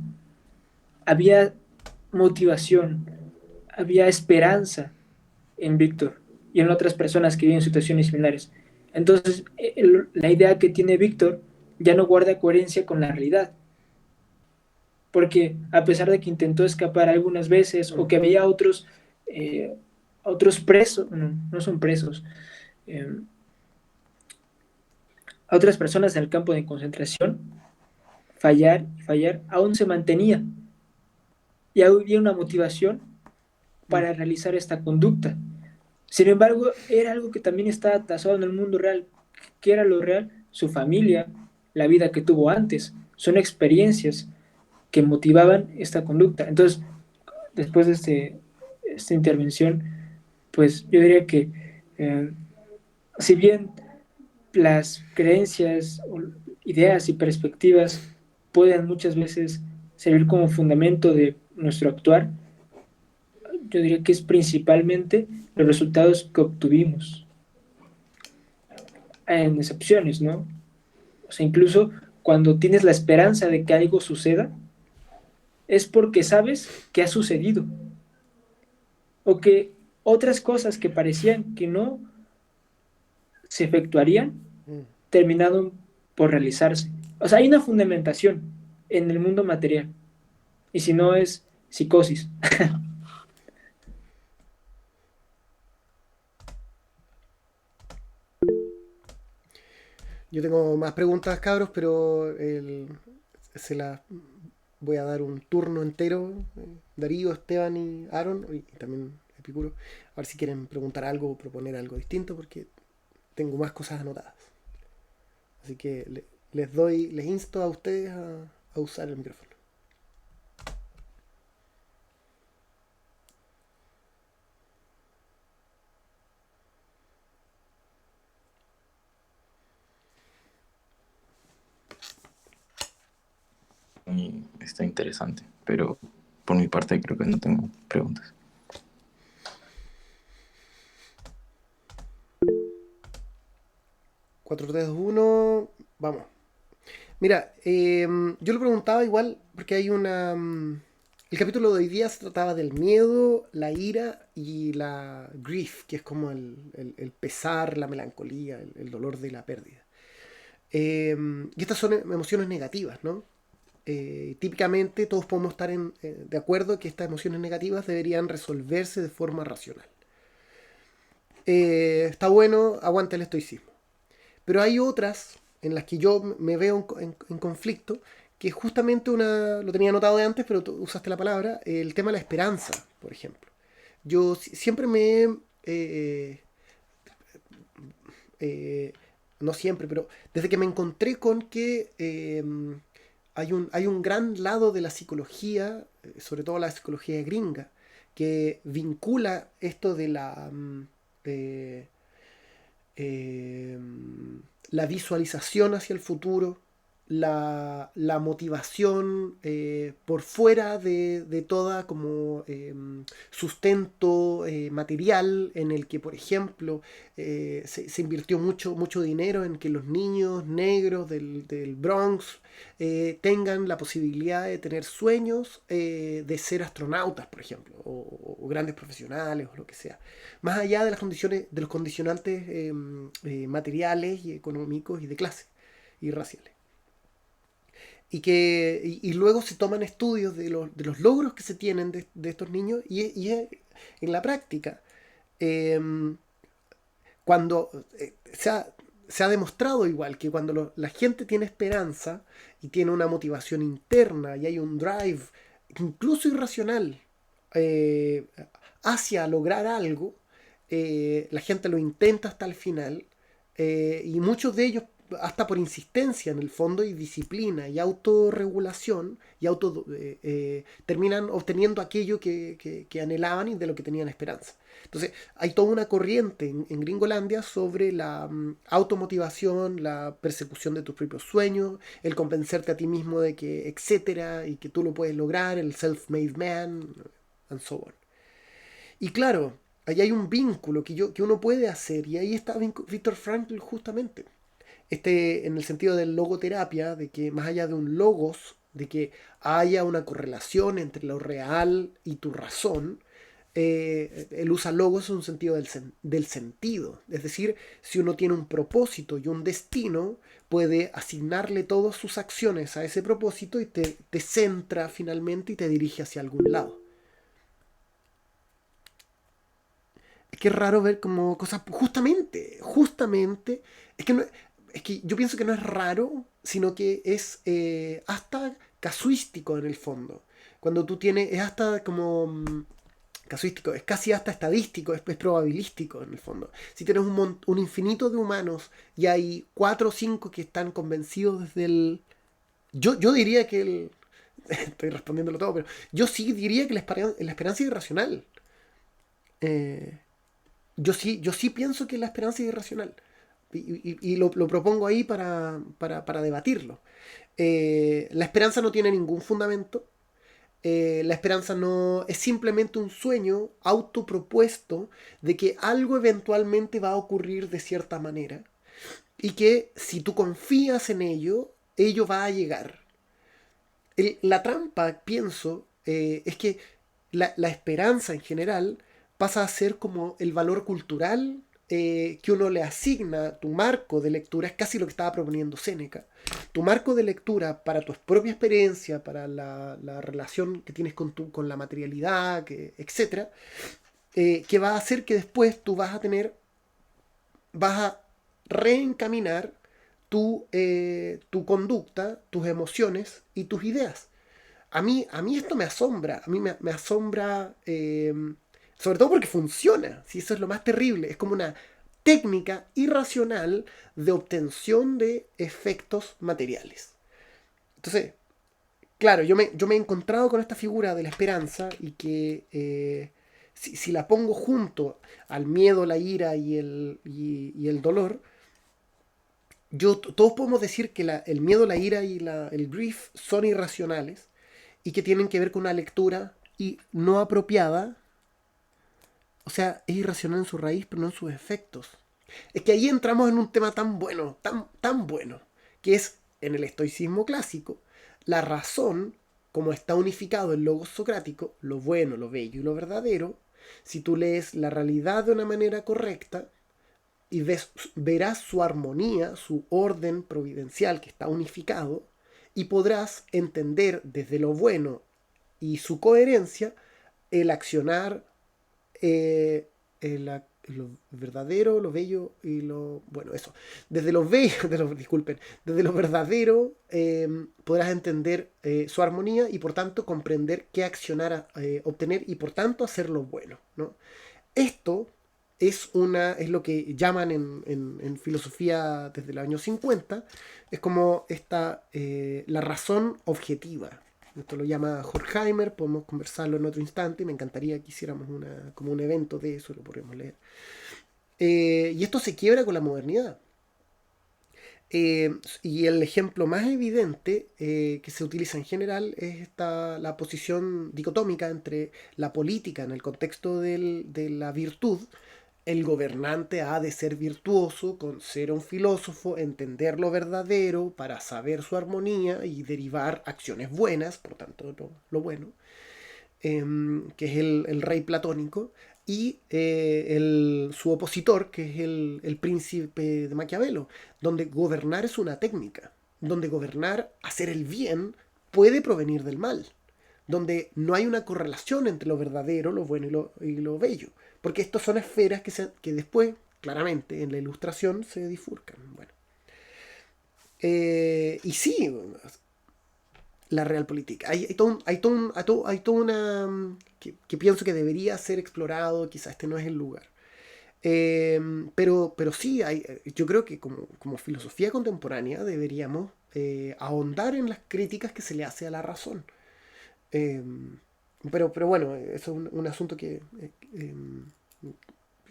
había motivación, había esperanza en Víctor y en otras personas que viven situaciones similares. Entonces, la idea que tiene Víctor ya no guarda coherencia con la realidad. Porque a pesar de que intentó escapar algunas veces o que veía otros presos, no son presos, a otras personas en el campo de concentración, fallar, aún se mantenía. Y había una motivación para realizar esta conducta. Sin embargo, era algo que también estaba atasado en el mundo real. ¿Qué era lo real? Su familia, la vida que tuvo antes. Son experiencias que motivaban esta conducta. Entonces, después de esta intervención, pues yo diría que si bien las creencias, ideas y perspectivas pueden muchas veces servir como fundamento de nuestro actuar, yo diría que es principalmente los resultados que obtuvimos en excepciones, ¿no? O sea, incluso cuando tienes la esperanza de que algo suceda, es porque sabes que ha sucedido. O que otras cosas que parecían que no se efectuarían, terminaron por realizarse. O sea, hay una fundamentación en el mundo material. Y si no es psicosis. Yo tengo más preguntas, cabros, pero se las voy a dar un turno entero. Darío, Esteban y Aaron, y también Epicuro. A ver si quieren preguntar algo o proponer algo distinto, porque tengo más cosas anotadas. Así que les insto a ustedes a usar el micrófono. Y está interesante, pero por mi parte creo que no tengo preguntas. Cuatro, 3, 2, 1, vamos. Mira, yo lo preguntaba igual porque hay una... el capítulo de hoy día se trataba del miedo, la ira y la grief, que es como el pesar, la melancolía, el dolor de la pérdida. Y estas son emociones negativas, ¿no? Típicamente todos podemos estar de acuerdo que estas emociones negativas deberían resolverse de forma racional. Está bueno, aguanta el estoicismo. Pero hay otras en las que yo me veo en conflicto, que justamente lo tenía anotado de antes, pero tú usaste la palabra, el tema de la esperanza, por ejemplo. Yo siempre me no siempre, pero desde que me encontré con que hay un gran lado de la psicología, sobre todo la psicología gringa, que vincula esto de eh, la visualización hacia el futuro, la motivación por fuera de toda como sustento material en el que, por ejemplo, se invirtió mucho dinero en que los niños negros del Bronx tengan la posibilidad de tener sueños de ser astronautas, por ejemplo, o grandes profesionales o lo que sea. Más allá de las condiciones, de los condicionantes materiales y económicos y de clase y raciales. Y luego se toman estudios de los logros que se tienen de estos niños y en la práctica, eh, cuando se ha demostrado igual que cuando la gente tiene esperanza y tiene una motivación interna y hay un drive, incluso irracional, eh, hacia lograr algo, la gente lo intenta hasta el final y muchos de ellos hasta por insistencia en el fondo y disciplina y autorregulación y terminan obteniendo aquello que anhelaban y de lo que tenían esperanza. Entonces hay toda una corriente en Gringolandia sobre la automotivación, la persecución de tus propios sueños, el convencerte a ti mismo de que etcétera y que tú lo puedes lograr, el self-made man and so on. Y claro, ahí hay un vínculo que uno puede hacer y ahí está Viktor Frankl justamente en el sentido de logoterapia, de que más allá de un logos, de que haya una correlación entre lo real y tu razón, él usa logos en un sentido del sentido. Es decir, si uno tiene un propósito y un destino, puede asignarle todas sus acciones a ese propósito y te centra finalmente y te dirige hacia algún lado. Es que es raro ver como cosas, justamente, es que yo pienso que no es raro, sino que es hasta casuístico en el fondo. Cuando tú tienes, es hasta como casuístico, es casi hasta estadístico, es probabilístico en el fondo. Si tienes un infinito de humanos y hay 4 o 5 que están convencidos desde el... Yo diría que estoy respondiéndolo todo, pero yo sí diría que la esperanza es irracional. Yo sí pienso que la esperanza es irracional. Y lo propongo ahí para debatirlo. La esperanza no tiene ningún fundamento. La esperanza no es simplemente un sueño autopropuesto de que algo eventualmente va a ocurrir de cierta manera y que si tú confías en ello va a llegar. La trampa, pienso, es que la esperanza en general pasa a ser como el valor cultural que uno le asigna. Tu marco de lectura es casi lo que estaba proponiendo Séneca. Tu marco de lectura para tu propia experiencia, para la relación que tienes con la materialidad, etc., que va a hacer que después tú vas a reencaminar tu conducta, tus emociones y tus ideas. A mí esto me asombra, me asombra, sobre todo porque funciona, si eso es lo más terrible, es como una técnica irracional de obtención de efectos materiales. Entonces, claro, yo me he encontrado con esta figura de la esperanza y que si la pongo junto al miedo, la ira y el dolor, todos podemos decir que el miedo, la ira y el grief son irracionales y que tienen que ver con una lectura no apropiada. O sea, es irracional en su raíz, pero no en sus efectos. Es que ahí entramos en un tema tan bueno, tan bueno, que es, en el estoicismo clásico, la razón, como está unificado el logos socrático, lo bueno, lo bello y lo verdadero. Si tú lees la realidad de una manera correcta y verás su armonía, su orden providencial que está unificado, y podrás entender desde lo bueno y su coherencia el accionar, lo verdadero, lo bello y lo... Bueno, eso. Desde lo bello, desde lo verdadero podrás entender su armonía y por tanto comprender qué accionar, obtener y por tanto hacer lo bueno, ¿no? Esto es lo que llaman en filosofía desde el año 50, es como la razón objetiva. Esto lo llama Horkheimer, podemos conversarlo en otro instante, me encantaría que hiciéramos como un evento de eso, lo podríamos leer. Y esto se quiebra con la modernidad. Y el ejemplo más evidente que se utiliza en general es la posición dicotómica entre la política en el contexto de la virtud. El gobernante ha de ser virtuoso, con ser un filósofo, entender lo verdadero para saber su armonía y derivar acciones buenas, por tanto lo bueno, que es el rey platónico, y su opositor, que es el príncipe de Maquiavelo, donde gobernar es una técnica, donde gobernar, hacer el bien, puede provenir del mal, donde no hay una correlación entre lo verdadero, lo bueno y lo bello, porque estas son esferas que después, claramente, en la ilustración se difurcan. Bueno. Y sí, la realpolitik. Hay todo una que pienso que debería ser explorado, quizás este no es el lugar. Pero sí, yo creo que como filosofía contemporánea deberíamos ahondar en las críticas que se le hace a la razón. Eh, pero bueno, eso es un asunto que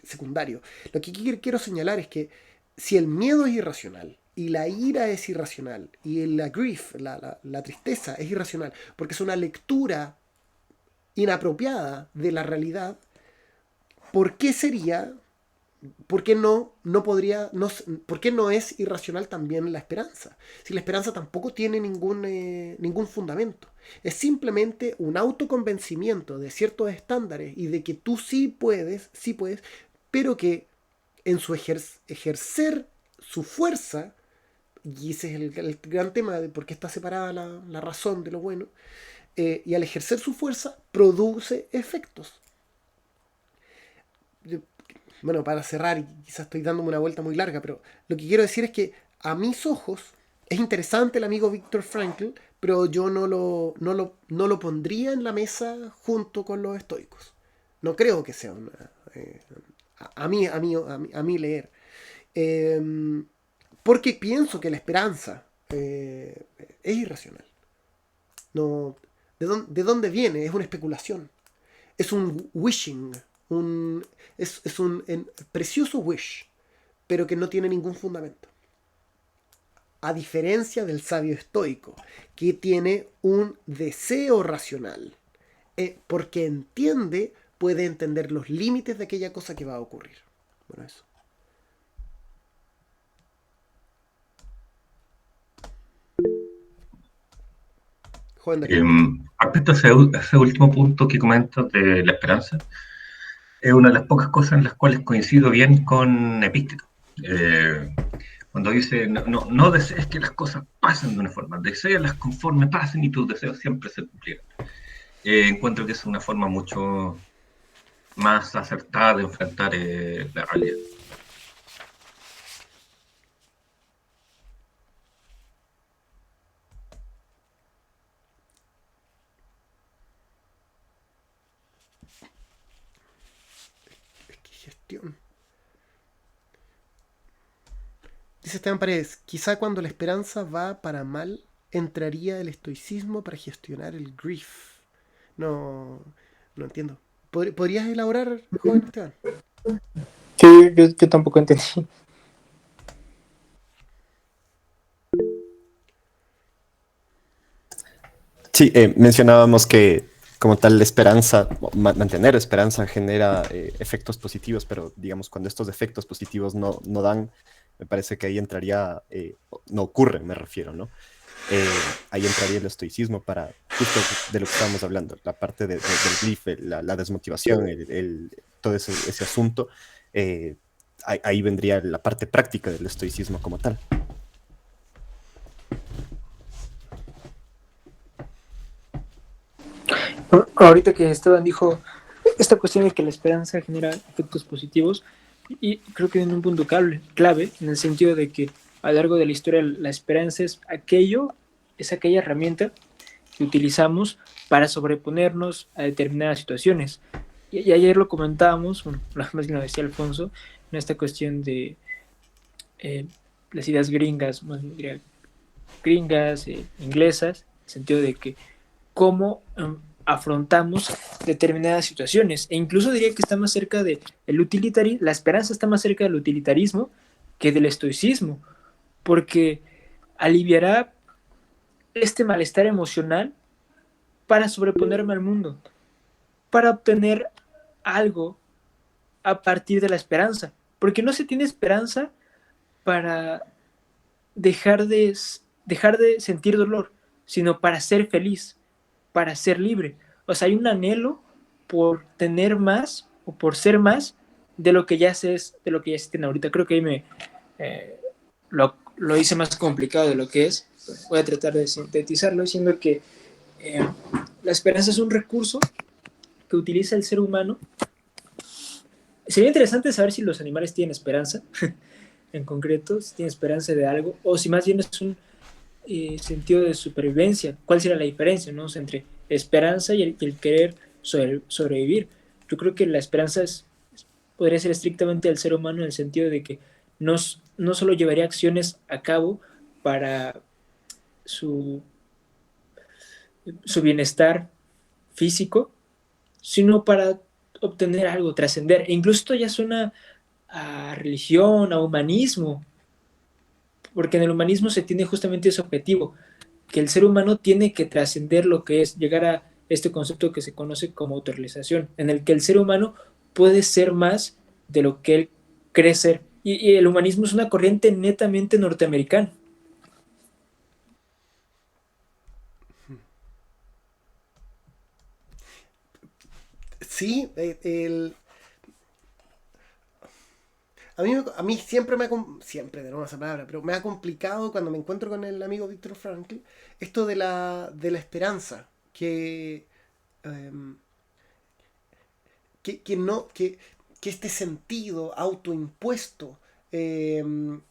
secundario. Lo que quiero señalar es que si el miedo es irracional y la ira es irracional y la grief, la tristeza es irracional, porque es una lectura inapropiada de la realidad, ¿por qué sería, por qué no podría, por qué no es irracional también la esperanza? Si la esperanza tampoco tiene ningún fundamento. Es simplemente un autoconvencimiento de ciertos estándares y de que tú sí puedes, pero que en su ejercer su fuerza, y ese es el gran tema de por qué está separada la razón de lo bueno, y al ejercer su fuerza produce efectos. Bueno, para cerrar, y quizás estoy dándome una vuelta muy larga, pero lo que quiero decir es que a mis ojos es interesante el amigo Viktor Frankl, pero yo no lo pondría en la mesa junto con los estoicos. No creo que sea una... a mí leer. Porque pienso que la esperanza es irracional. No, ¿de dónde viene? Es una especulación. Es un wishing. Es un precioso wish, pero que no tiene ningún fundamento. A diferencia del sabio estoico, que tiene un deseo racional. Porque puede entender los límites de aquella cosa que va a ocurrir. Bueno, eso. Joven de Respecto a ese último punto que comentas de la esperanza, es una de las pocas cosas en las cuales coincido bien con Epicteto. Cuando dice, no desees que las cosas pasen de una forma, deséalas conforme pasen y tus deseos siempre se cumplirán. Encuentro que es una forma mucho más acertada de enfrentar la realidad. Gestión. Dice Esteban Paredes, quizá cuando la esperanza va para mal, entraría el estoicismo para gestionar el grief. No entiendo. ¿Podrías elaborar, joven Esteban? Sí, yo tampoco entendí. Sí, mencionábamos que como tal la esperanza, mantener esperanza genera efectos positivos, pero digamos cuando estos efectos positivos no dan, me parece que ahí entraría, no ocurre, me refiero, ¿no? Ahí entraría el estoicismo para justo de lo que estábamos hablando, la parte del grief, la desmotivación, todo ese asunto, ahí vendría la parte práctica del estoicismo como tal. Ahorita que Esteban dijo esta cuestión de que la esperanza genera efectos positivos, y creo que en un punto clave, en el sentido de que a lo largo de la historia la esperanza es aquella herramienta que utilizamos para sobreponernos a determinadas situaciones. Y ayer lo comentábamos, bueno, más bien lo decía Alfonso, en esta cuestión de las ideas gringas, más bien diría gringas, inglesas, en el sentido de que cómo afrontamos determinadas situaciones. E incluso diría que está más cerca de la esperanza está más cerca del utilitarismo que del estoicismo, porque aliviará este malestar emocional para sobreponerme al mundo, para obtener algo a partir de la esperanza, porque no se tiene esperanza para dejar de sentir dolor, sino para ser feliz, para ser libre. O sea, hay un anhelo por tener más o por ser más de lo que ya se es, de lo que ya se tiene ahorita. Creo que ahí lo hice más complicado de lo que es. Voy a tratar de sintetizarlo diciendo que la esperanza es un recurso que utiliza el ser humano. Sería interesante saber si los animales tienen esperanza, en concreto, si tienen esperanza de algo, o si más bien es un sentido de supervivencia. ¿Cuál sería la diferencia, no? Entre esperanza y el querer sobrevivir? Yo creo que la esperanza podría ser estrictamente del ser humano en el sentido de que no solo llevaría acciones a cabo para su bienestar físico, sino para obtener algo, trascender. E incluso esto ya suena a religión, a humanismo, porque en el humanismo se tiene justamente ese objetivo, que el ser humano tiene que trascender lo que es, llegar a este concepto que se conoce como autorrealización, en el que el ser humano puede ser más de lo que él cree ser. Y el humanismo es una corriente netamente norteamericana. Sí, a mí siempre siempre, de nuevo esa palabra, pero me ha complicado cuando me encuentro con el amigo Víctor Frankl, esto de la esperanza, em, que no, que este sentido autoimpuesto en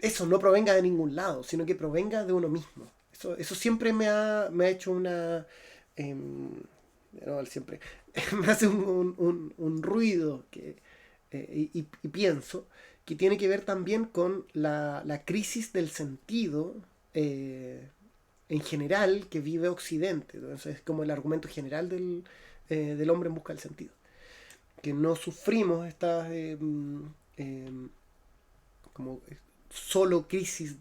eso no provenga de ningún lado, sino que provenga de uno mismo. Eso siempre me ha hecho una... em, no, siempre me hace un ruido y pienso que tiene que ver también con la crisis del sentido en general que vive Occidente. Entonces es como el argumento general del hombre en busca del sentido. Que no sufrimos estas como solo crisis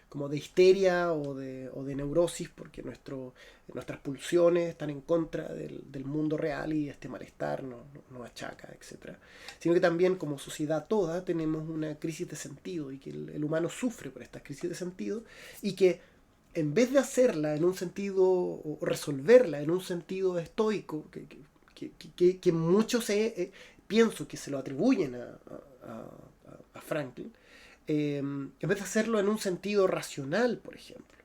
como de histeria o de neurosis porque nuestras pulsiones están en contra del mundo real y este malestar nos achaca, etcétera, sino que también como sociedad toda tenemos una crisis de sentido y que el humano sufre por esta crisis de sentido y que en vez de hacerla en un sentido o resolverla en un sentido estoico que muchos pienso que se lo atribuyen a Franklin, en vez de hacerlo en un sentido racional, por ejemplo,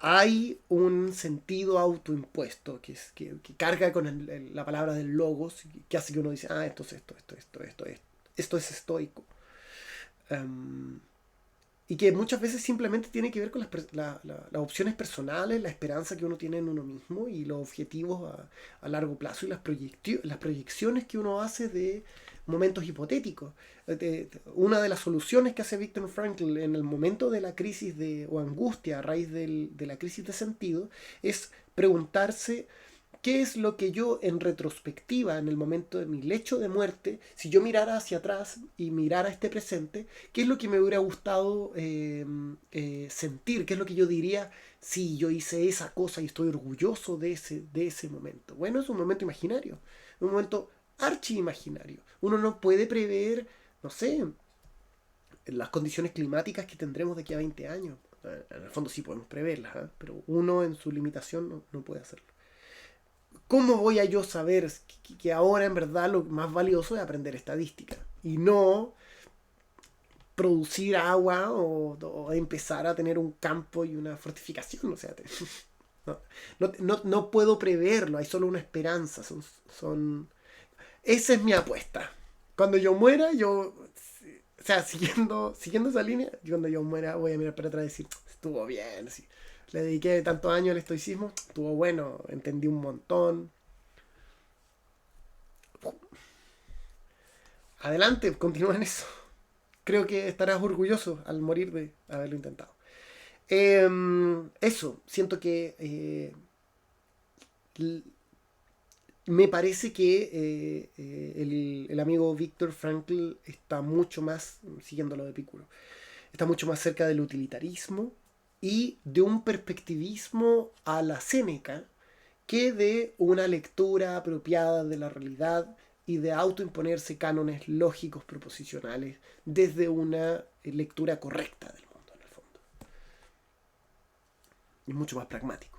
hay un sentido autoimpuesto que carga con la palabra del logos, que hace que uno dice, entonces esto es estoico. Y que muchas veces simplemente tiene que ver con las opciones personales, la esperanza que uno tiene en uno mismo y los objetivos a largo plazo y las proyecciones que uno hace de momentos hipotéticos. Una de las soluciones que hace Viktor Frankl en el momento de la crisis o angustia a raíz de la crisis de sentido es preguntarse qué es lo que yo en retrospectiva, en el momento de mi lecho de muerte, si yo mirara hacia atrás y mirara este presente, qué es lo que me hubiera gustado sentir, qué es lo que yo diría si yo hice esa cosa y estoy orgulloso de ese momento. Bueno, es un momento imaginario, un momento archiimaginario. Uno no puede prever, no sé, las condiciones climáticas que tendremos de aquí a 20 años. En el fondo sí podemos preverlas, pero uno en su limitación no puede hacerlo. ¿Cómo voy a yo saber que ahora en verdad lo más valioso es aprender estadística y no producir agua o empezar a tener un campo y una fortificación? O sea, no puedo preverlo, hay solo una esperanza. Esa es mi apuesta. Cuando yo muera, o sea, siguiendo esa línea, cuando yo muera voy a mirar para atrás y decir, estuvo bien, sí. Le dediqué tantos años al estoicismo, estuvo bueno, entendí un montón. Adelante, continúa en eso. creo que estarás orgulloso al morir de haberlo intentado. Eso, siento que me parece que el amigo Viktor Frankl está mucho más, siguiendo lo de Epicuro, está mucho más cerca del utilitarismo y de un perspectivismo a la Séneca que de una lectura apropiada de la realidad y de autoimponerse cánones lógicos proposicionales desde una lectura correcta del mundo, en el fondo. Es mucho más pragmático.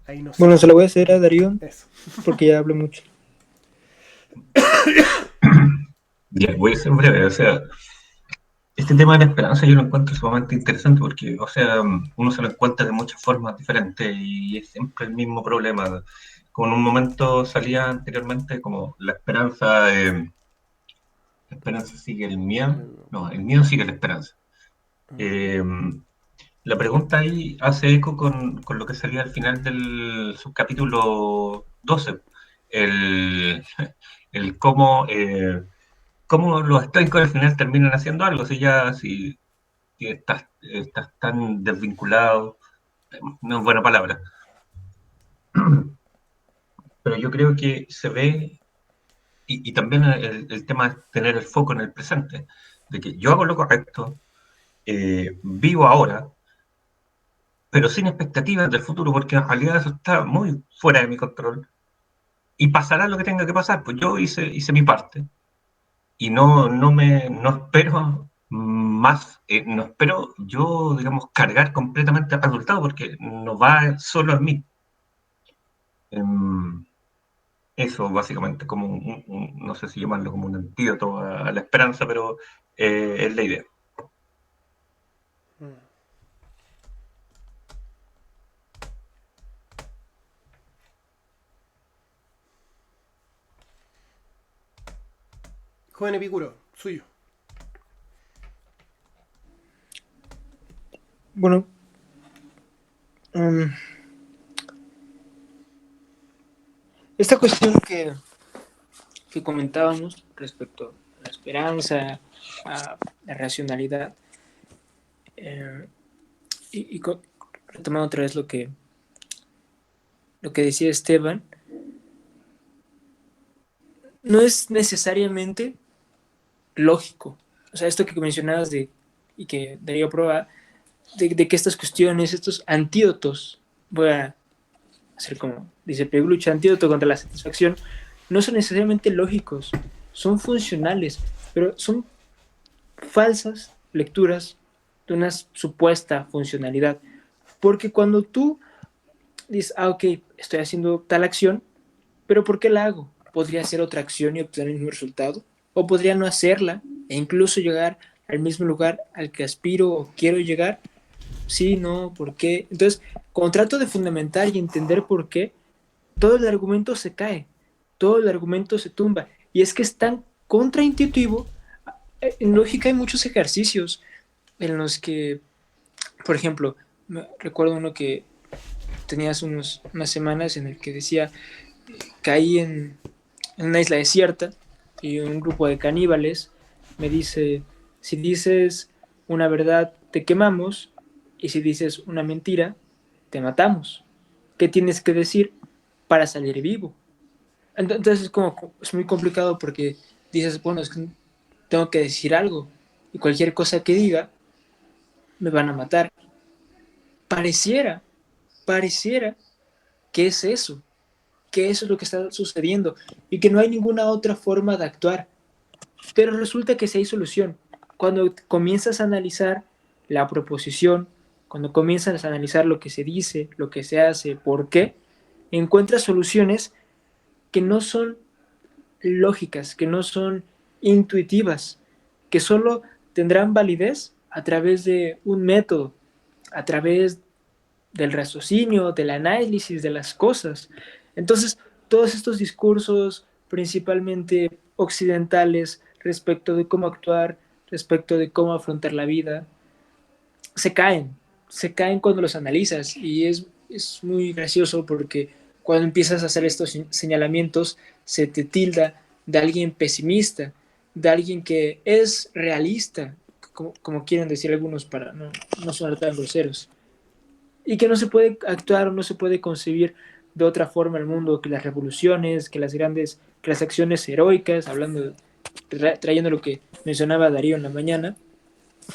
Ahí no sé. Bueno, se lo voy a hacer a Darío Eso. porque ya hablo mucho. Ya, voy a ser breve, o sea, este tema de la esperanza yo lo encuentro sumamente interesante porque, o sea, uno se lo encuentra de muchas formas diferentes y es siempre el mismo problema. Como en un momento salía anteriormente como la esperanza sigue el miedo, no, el miedo sigue la esperanza. Eh, la pregunta ahí hace eco con lo que salía al final del subcapítulo 12, el, el cómo los estoicos al final terminan haciendo algo, si estás tan desvinculado, no es buena palabra, pero yo creo que se ve, y también el tema es tener el foco en el presente, de que yo hago lo correcto, vivo ahora, pero sin expectativas del futuro, porque en realidad eso está muy fuera de mi control, y pasará lo que tenga que pasar, pues yo hice mi parte, y no espero más, no espero yo, digamos, cargar completamente el resultado, porque no va solo en mí. Em, Eso básicamente, como no sé si llamarlo como un antídoto a la esperanza, pero es la idea. Joven Epicuro, suyo. Bueno, esta cuestión que comentábamos respecto a la esperanza, a la racionalidad, retomando otra vez lo que decía Esteban, no es necesariamente lógico. O sea, esto que mencionabas y que daría prueba de que estas cuestiones, estos antídotos, voy a hacer como dice Peglucha, antídoto contra la satisfacción, no son necesariamente lógicos, son funcionales, pero son falsas lecturas de una supuesta funcionalidad. Porque cuando tú dices, ok, estoy haciendo tal acción, pero ¿por qué la hago? Podría hacer otra acción y obtener el mismo resultado, o podría no hacerla e incluso llegar al mismo lugar al que aspiro o quiero llegar. Sí, no, ¿por qué? Entonces, cuando trato de fundamentar y entender por qué, todo el argumento se cae, todo el argumento se tumba. Y es que es tan contraintuitivo. En lógica hay muchos ejercicios en los que, por ejemplo, recuerdo uno que tenías unas semanas en el que decía, caí en una isla desierta y un grupo de caníbales me dice, si dices una verdad te quemamos y si dices una mentira te matamos. ¿Qué tienes que decir para salir vivo? Entonces es muy complicado porque dices, bueno, es que tengo que decir algo y cualquier cosa que diga me van a matar. Pareciera que es eso, que eso es lo que está sucediendo y que no hay ninguna otra forma de actuar. Pero resulta que sí hay solución. Cuando comienzas a analizar la proposición, cuando comienzas a analizar lo que se dice, lo que se hace, por qué, encuentras soluciones que no son lógicas, que no son intuitivas, que solo tendrán validez a través de un método, a través del raciocinio, del análisis de las cosas. Entonces, todos estos discursos, principalmente occidentales, respecto de cómo actuar, respecto de cómo afrontar la vida, se caen cuando los analizas y es muy gracioso porque cuando empiezas a hacer estos señalamientos se te tilda de alguien pesimista, de alguien que es realista, como quieren decir algunos para no sonar tan groseros, y que no se puede actuar o no se puede concebir de otra forma el mundo que las revoluciones, que las acciones heroicas, trayendo lo que mencionaba Darío en la mañana,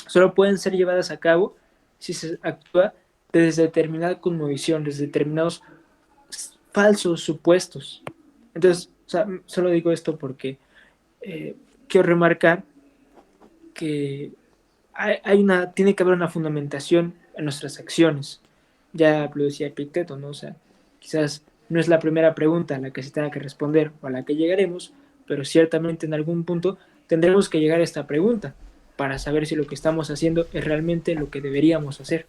solo pueden ser llevadas a cabo si se actúa desde determinada cosmovisión, desde determinados falsos supuestos. Entonces, o sea, solo digo esto porque quiero remarcar que tiene que haber una fundamentación en nuestras acciones. Ya lo decía Epicteto, ¿no? O sea, quizás no es la primera pregunta a la que se tenga que responder o a la que llegaremos, pero ciertamente en algún punto tendremos que llegar a esta pregunta para saber si lo que estamos haciendo es realmente lo que deberíamos hacer.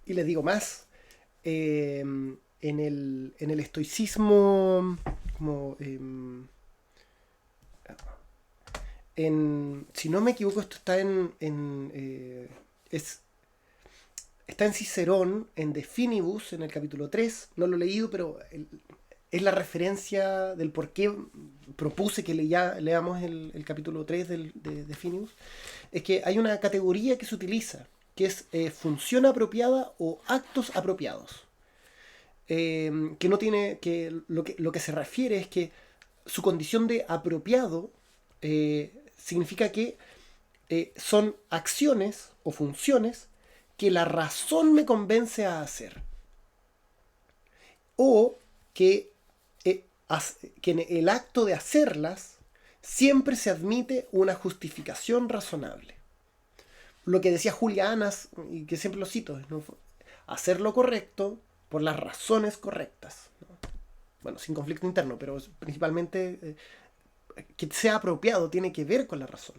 Y les digo más, en el estoicismo, como, si no me equivoco, esto está está en Cicerón, en De Finibus, en el capítulo 3. No lo he leído, pero es la referencia del por qué propuse que leamos el capítulo 3 de Finibus. Es que hay una categoría que se utiliza, que es función apropiada o actos apropiados. Que no tiene, lo que se refiere es que su condición de apropiado significa que son acciones o funciones que la razón me convence a hacer, o que en el acto de hacerlas siempre se admite una justificación razonable. Lo que decía Julia Anas, y que siempre lo cito, ¿no? Hacer lo correcto por las razones correctas, ¿no? Bueno, sin conflicto interno, pero principalmente que sea apropiado tiene que ver con la razón.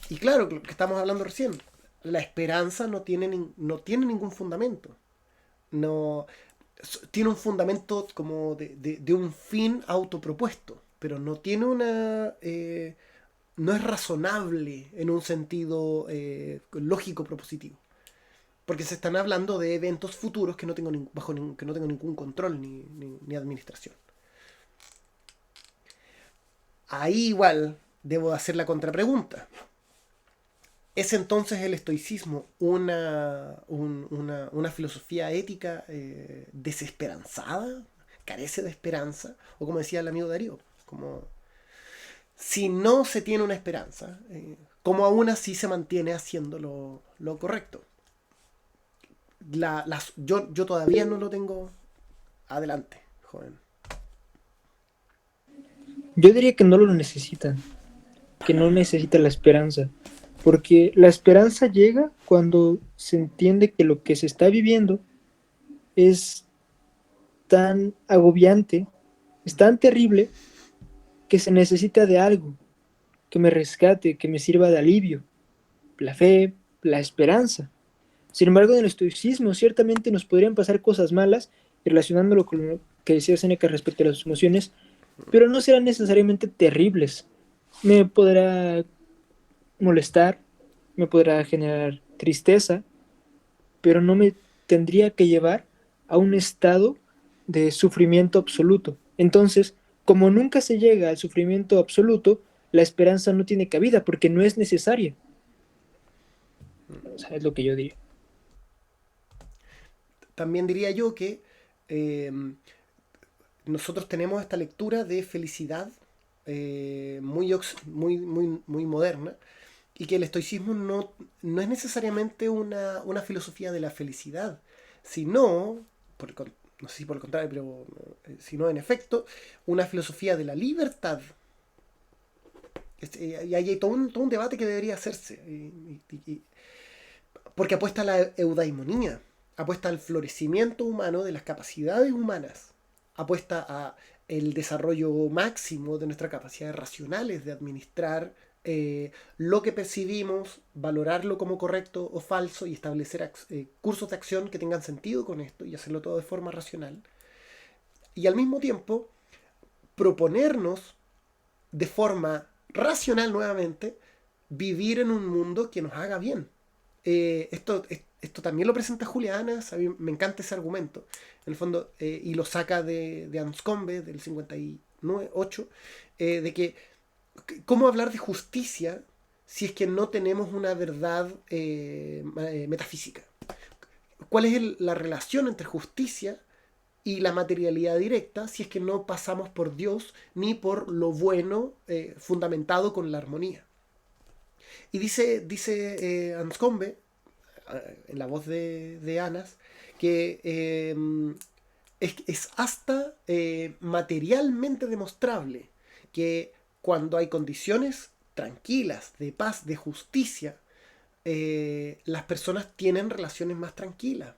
Y claro, lo que estamos hablando recién, la esperanza no tiene ningún fundamento. No, tiene un fundamento como de un fin autopropuesto, pero no tiene no es razonable en un sentido lógico propositivo. Porque se están hablando de eventos futuros que no tengo ningún control ni administración. Ahí igual debo hacer la contrapregunta. ¿Es entonces el estoicismo una filosofía ética desesperanzada? ¿Carece de esperanza? O como decía el amigo Darío, como si no se tiene una esperanza, ¿cómo aún así se mantiene haciendo lo correcto? Yo todavía no lo tengo. Adelante, joven. Yo diría que no lo necesitan, que no necesita la esperanza, porque la esperanza llega cuando se entiende que lo que se está viviendo es tan agobiante, es tan terrible, que se necesita de algo que me rescate, que me sirva de alivio, la fe, la esperanza. Sin embargo, en el estoicismo ciertamente nos podrían pasar cosas malas, y relacionándolo con lo que decía Séneca respecto a las emociones, pero no serán necesariamente terribles. Me podrá molestar, me podrá generar tristeza, pero no me tendría que llevar a un estado de sufrimiento absoluto. Entonces, como nunca se llega al sufrimiento absoluto, la esperanza no tiene cabida porque no es necesaria. O sea, es lo que yo diría. También diría yo que nosotros tenemos esta lectura de felicidad muy moderna, y que el estoicismo no es necesariamente una filosofía de la felicidad, sino, no sé si por el contrario, pero sino en efecto, una filosofía de la libertad. Y hay todo un debate que debería hacerse, porque apuesta a la eudaimonía, apuesta al florecimiento humano de las capacidades humanas, apuesta a el desarrollo máximo de nuestras capacidades racionales de administrar lo que percibimos, valorarlo como correcto o falso y establecer cursos de acción que tengan sentido con esto y hacerlo todo de forma racional. Y al mismo tiempo proponernos de forma racional nuevamente vivir en un mundo que nos haga bien. Esto esto también lo presenta Julianas, a mí me encanta ese argumento, en el fondo, y lo saca de Anscombe, del 58, de que cómo hablar de justicia si es que no tenemos una verdad metafísica. ¿Cuál es la relación entre justicia y la materialidad directa si es que no pasamos por Dios ni por lo bueno fundamentado con la armonía? Y dice Anscombe, en la voz de Anas, que es hasta materialmente demostrable que cuando hay condiciones tranquilas, de paz, de justicia, las personas tienen relaciones más tranquilas,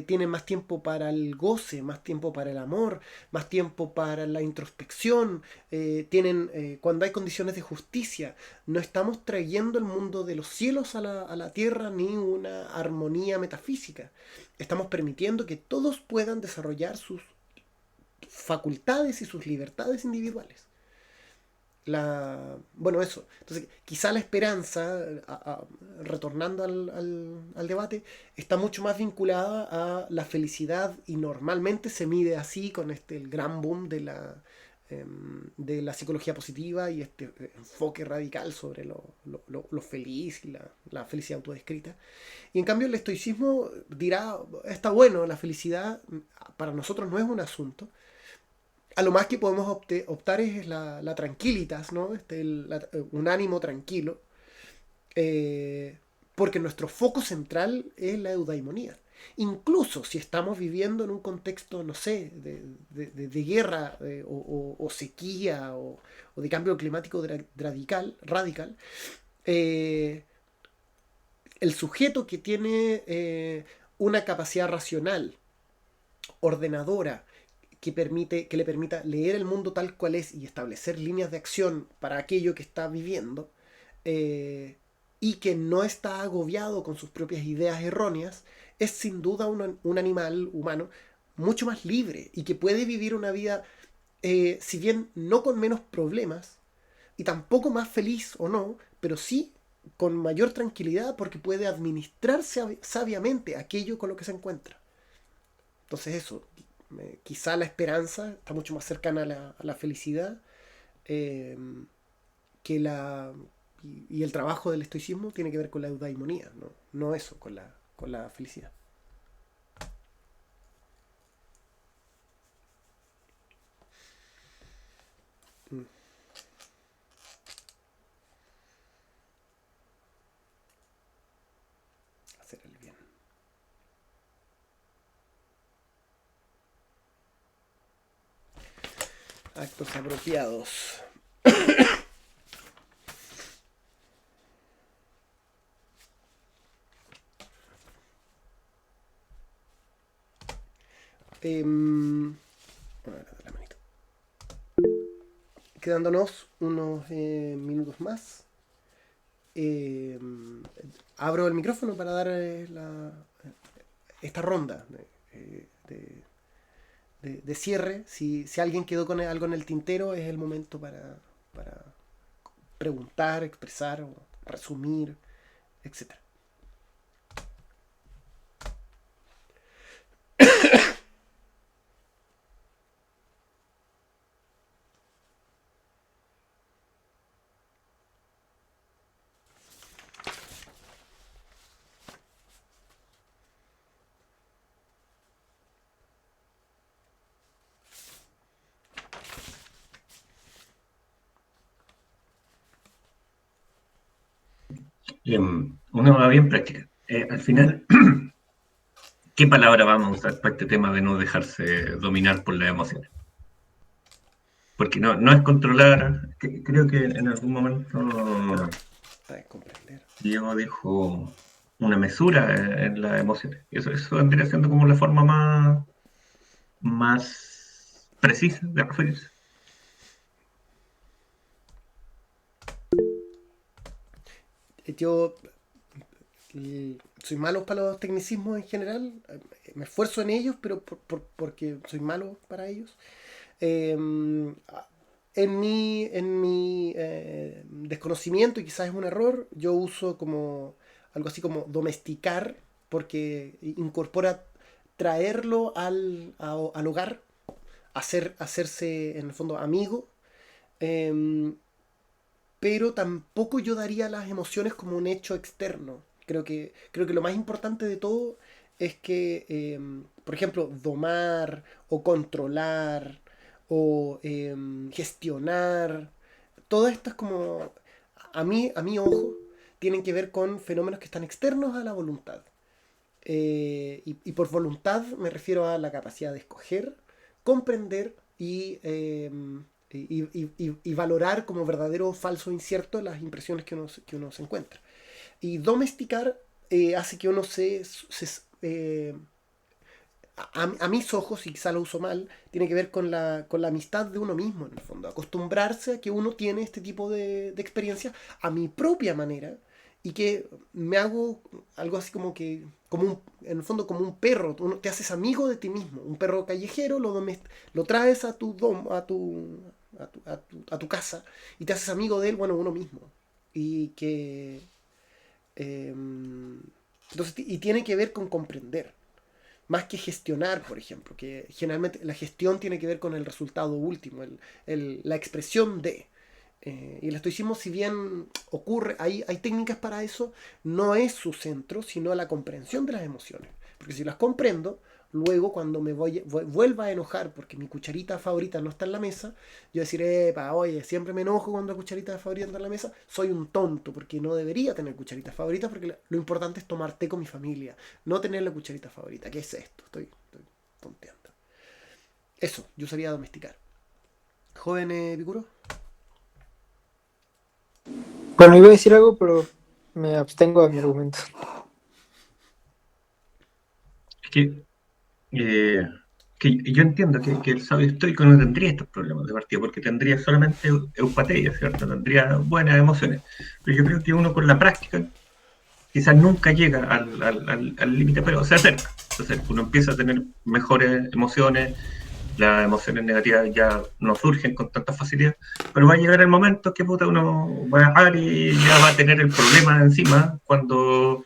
tienen más tiempo para el goce, más tiempo para el amor, más tiempo para la introspección, cuando hay condiciones de justicia, no estamos trayendo el mundo de los cielos a la tierra ni una armonía metafísica, estamos permitiendo que todos puedan desarrollar sus facultades y sus libertades individuales. Bueno, eso. Entonces, quizá la esperanza, retornando al debate, está mucho más vinculada a la felicidad y normalmente se mide así con el gran boom de la psicología positiva y este enfoque radical sobre lo feliz y la felicidad autodescrita. Y en cambio el estoicismo dirá, está bueno, la felicidad para nosotros no es un asunto. A lo más que podemos optar es la tranquilitas, ¿no? Un ánimo tranquilo, porque nuestro foco central es la eudaimonía. Incluso si estamos viviendo en un contexto, no sé, de guerra o sequía o de cambio climático radical, el sujeto que tiene una capacidad racional, ordenadora, que le permita leer el mundo tal cual es y establecer líneas de acción para aquello que está viviendo, y que no está agobiado con sus propias ideas erróneas, es sin duda un animal humano mucho más libre y que puede vivir una vida, si bien no con menos problemas, y tampoco más feliz o no, pero sí con mayor tranquilidad porque puede administrarse sabiamente aquello con lo que se encuentra. Entonces eso, quizá la esperanza está mucho más cercana a la felicidad, eh, que y el trabajo del estoicismo tiene que ver con la eudaimonía, no eso, con la felicidad. Hacer el bien. Actos apropiados. La manito. Quedándonos unos minutos más. Abro el micrófono para dar esta ronda de cierre. Si alguien quedó con algo en el tintero, es el momento para preguntar, expresar o resumir, etc. Una va bien práctica. Al final, ¿qué palabra vamos a usar para este tema de no dejarse dominar por las emociones? Porque no es controlar, creo que en algún momento Diego dijo una mesura en las emociones. Eso vendría siendo como la forma más precisa de referirse. Yo soy malo para los tecnicismos en general, me esfuerzo en ellos, pero porque soy malo para ellos. En mi desconocimiento, y quizás es un error, yo uso como algo así como domesticar porque incorpora traerlo al hogar, hacerse en el fondo amigo, pero tampoco yo daría las emociones como un hecho externo. Creo que lo más importante de todo es que, por ejemplo, domar o controlar o gestionar, todas estas como, a mi ojo, tienen que ver con fenómenos que están externos a la voluntad. Y por voluntad me refiero a la capacidad de escoger, comprender y valorar como verdadero o falso o incierto las impresiones que uno se encuentra. Y domesticar hace que uno a mis ojos, y quizá lo uso mal, tiene que ver con la amistad de uno mismo, en el fondo. Acostumbrarse a que uno tiene este tipo de experiencias a mi propia manera, y que me hago algo así como que, en el fondo, como un perro. Tú te haces amigo de ti mismo. Un perro callejero lo traes a tu casa y te haces amigo de él, bueno, uno mismo. Y que... entonces, y tiene que ver con comprender más que gestionar, por ejemplo, que generalmente la gestión tiene que ver con el resultado último, la expresión de. Y el estoicismo, si bien ocurre, hay técnicas para eso, no es su centro, sino la comprensión de las emociones. Porque si las comprendo, luego cuando me vuelva a enojar porque mi cucharita favorita no está en la mesa, yo decir, oye, siempre me enojo cuando la cucharita favorita está en la mesa, soy un tonto porque no debería tener cucharitas favoritas, porque lo importante es tomar té con mi familia, no tener la cucharita favorita. ¿Qué es esto? Estoy tonteando. Eso, yo usaría domesticar. Joven Epicuro. Bueno, iba a decir algo, pero me abstengo a mi argumento. Es que yo entiendo que el sabio estoico no tendría estos problemas de partida, porque tendría solamente eupateia, ¿cierto? Tendría buenas emociones. Pero yo creo que uno con la práctica quizás nunca llega al límite, pero se acerca. Entonces uno empieza a tener mejores emociones, las emociones negativas ya no surgen con tanta facilidad, pero va a llegar el momento que puta, uno va a bajar y ya va a tener el problema encima cuando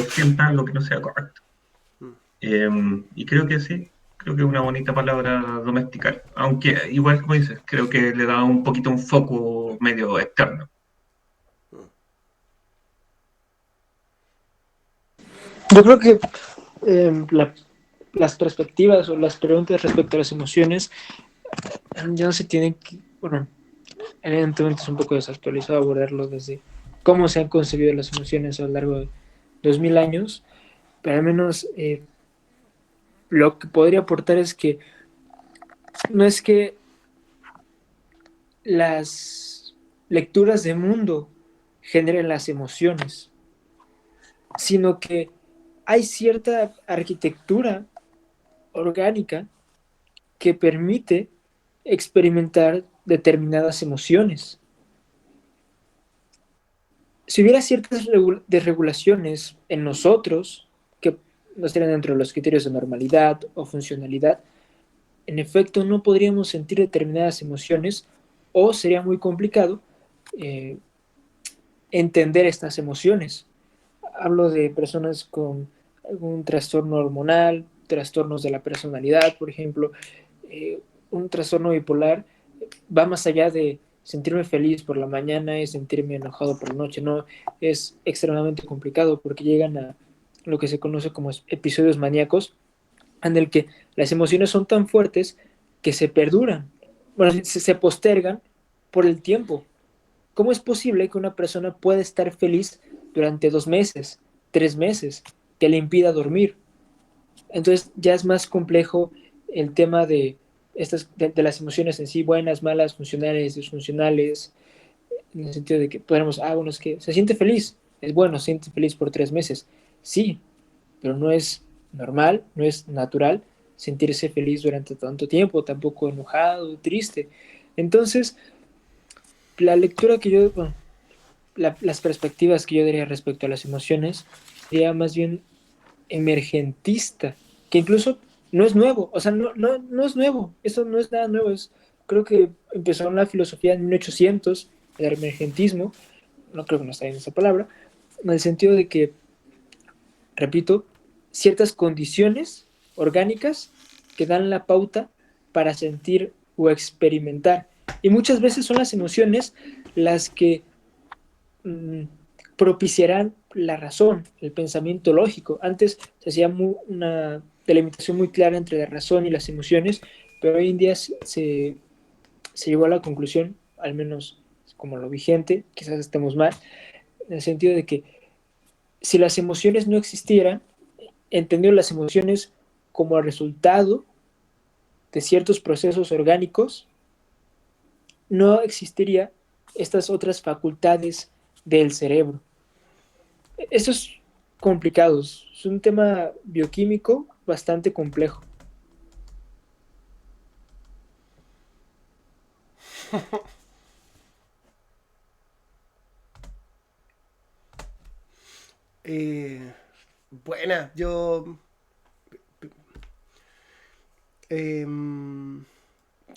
sienta lo que no sea correcto. Y creo que sí, creo que es una bonita palabra domesticar, aunque igual como dices, creo que le da un poquito un foco medio externo. Yo creo que las perspectivas o las preguntas respecto a las emociones ya no se tienen que, bueno, evidentemente es un poco desactualizado abordarlo desde cómo se han concebido las emociones a lo largo de 2000 años, pero al menos lo que podría aportar es que no es que las lecturas de mundo generen las emociones, sino que hay cierta arquitectura orgánica que permite experimentar determinadas emociones. Si hubiera ciertas desregulaciones en nosotros, que no estarían dentro de los criterios de normalidad o funcionalidad, en efecto no podríamos sentir determinadas emociones o sería muy complicado entender estas emociones. Hablo de personas con algún trastorno hormonal, trastornos de la personalidad, por ejemplo, un trastorno bipolar va más allá de sentirme feliz por la mañana y sentirme enojado por la noche, no, es extremadamente complicado porque llegan a lo que se conoce como episodios maníacos, en el que las emociones son tan fuertes que se perduran, bueno, se postergan por el tiempo. ¿Cómo es posible que una persona pueda estar feliz durante 2 meses, 3 meses, que le impida dormir? Entonces ya es más complejo el tema de las emociones en sí, buenas, malas, funcionales, disfuncionales, en el sentido de que podemos, bueno, es que se siente feliz, es bueno, se siente feliz por 3 meses, sí, pero no es normal, no es natural sentirse feliz durante tanto tiempo, tampoco enojado, triste. Entonces, la lectura que yo, bueno, las perspectivas que yo daría respecto a las emociones sería más bien emergentista, que incluso no es nuevo, o sea, no es nuevo, eso no es nada nuevo, creo que empezó en la filosofía en 1800, el emergentismo, no creo que no está bien esa palabra, en el sentido de que repito, ciertas condiciones orgánicas que dan la pauta para sentir o experimentar. Y muchas veces son las emociones las que propiciarán la razón, el pensamiento lógico. Antes se hacía una delimitación muy clara entre la razón y las emociones, pero hoy en día se llegó a la conclusión, al menos como lo vigente, quizás estemos mal, en el sentido de que si las emociones no existieran, entendió las emociones como resultado de ciertos procesos orgánicos, no existiría estas otras facultades del cerebro. Eso es complicado, es un tema bioquímico bastante complejo. Buena, yo...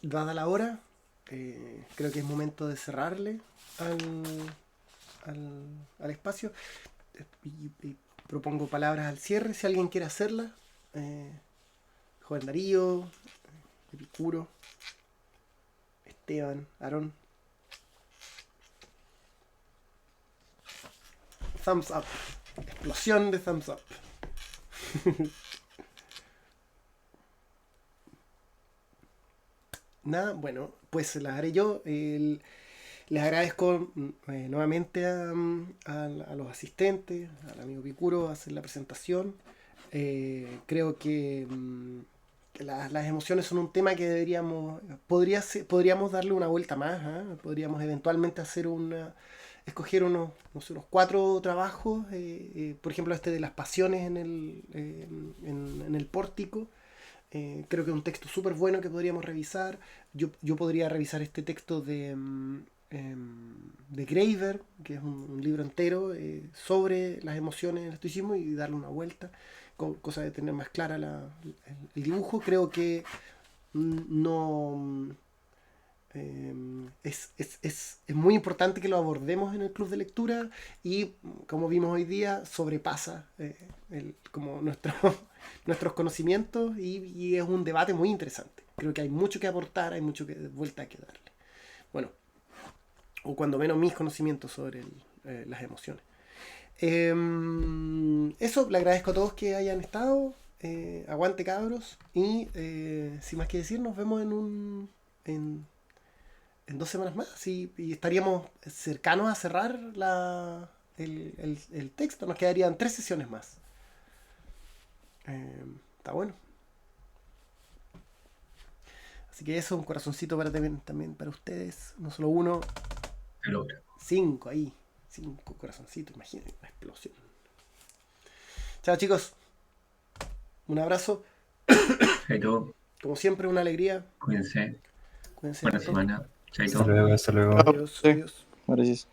dada la hora, creo que es momento de cerrarle al espacio. Y propongo palabras al cierre, si alguien quiere hacerla. Joven Darío, Epicuro, Esteban, Aarón. Thumbs up. Explosión de thumbs up. Nada, bueno, pues las haré yo. Les agradezco nuevamente a los asistentes, al amigo Picuro, a hacer la presentación. Creo que las emociones son un tema que podríamos darle una vuelta más. Podríamos eventualmente escoger unos 4 trabajos, por ejemplo este de las pasiones en el pórtico. Creo que es un texto súper bueno que podríamos revisar. Yo podría revisar este texto de Graeber, que es un libro entero sobre las emociones en el estoicismo, y darle una vuelta, cosa de tener más clara el dibujo. Creo que no es muy importante que lo abordemos en el club de lectura, y como vimos hoy día sobrepasa como nuestros conocimientos, y es un debate muy interesante. Creo que hay mucho que aportar, hay mucho vuelta que darle. Bueno, o cuando menos mis conocimientos sobre las emociones. Eso, le agradezco a todos que hayan estado. Aguante, cabros. Y sin más que decir, nos vemos en 2 semanas más. Y estaríamos cercanos a cerrar el texto. Nos quedarían 3 sesiones más. Está bueno. Así que eso, un corazoncito también para ustedes. No solo uno. El otro. 5 ahí. 5 corazoncitos, imagínense, una explosión. Chao, chicos. Un abrazo. Chaito, Como siempre, una alegría. cuídense. Cuídense Buena mucho. semana. Chaito. Hasta luego, hasta luego. Adiós, Sí. adiós. Gracias.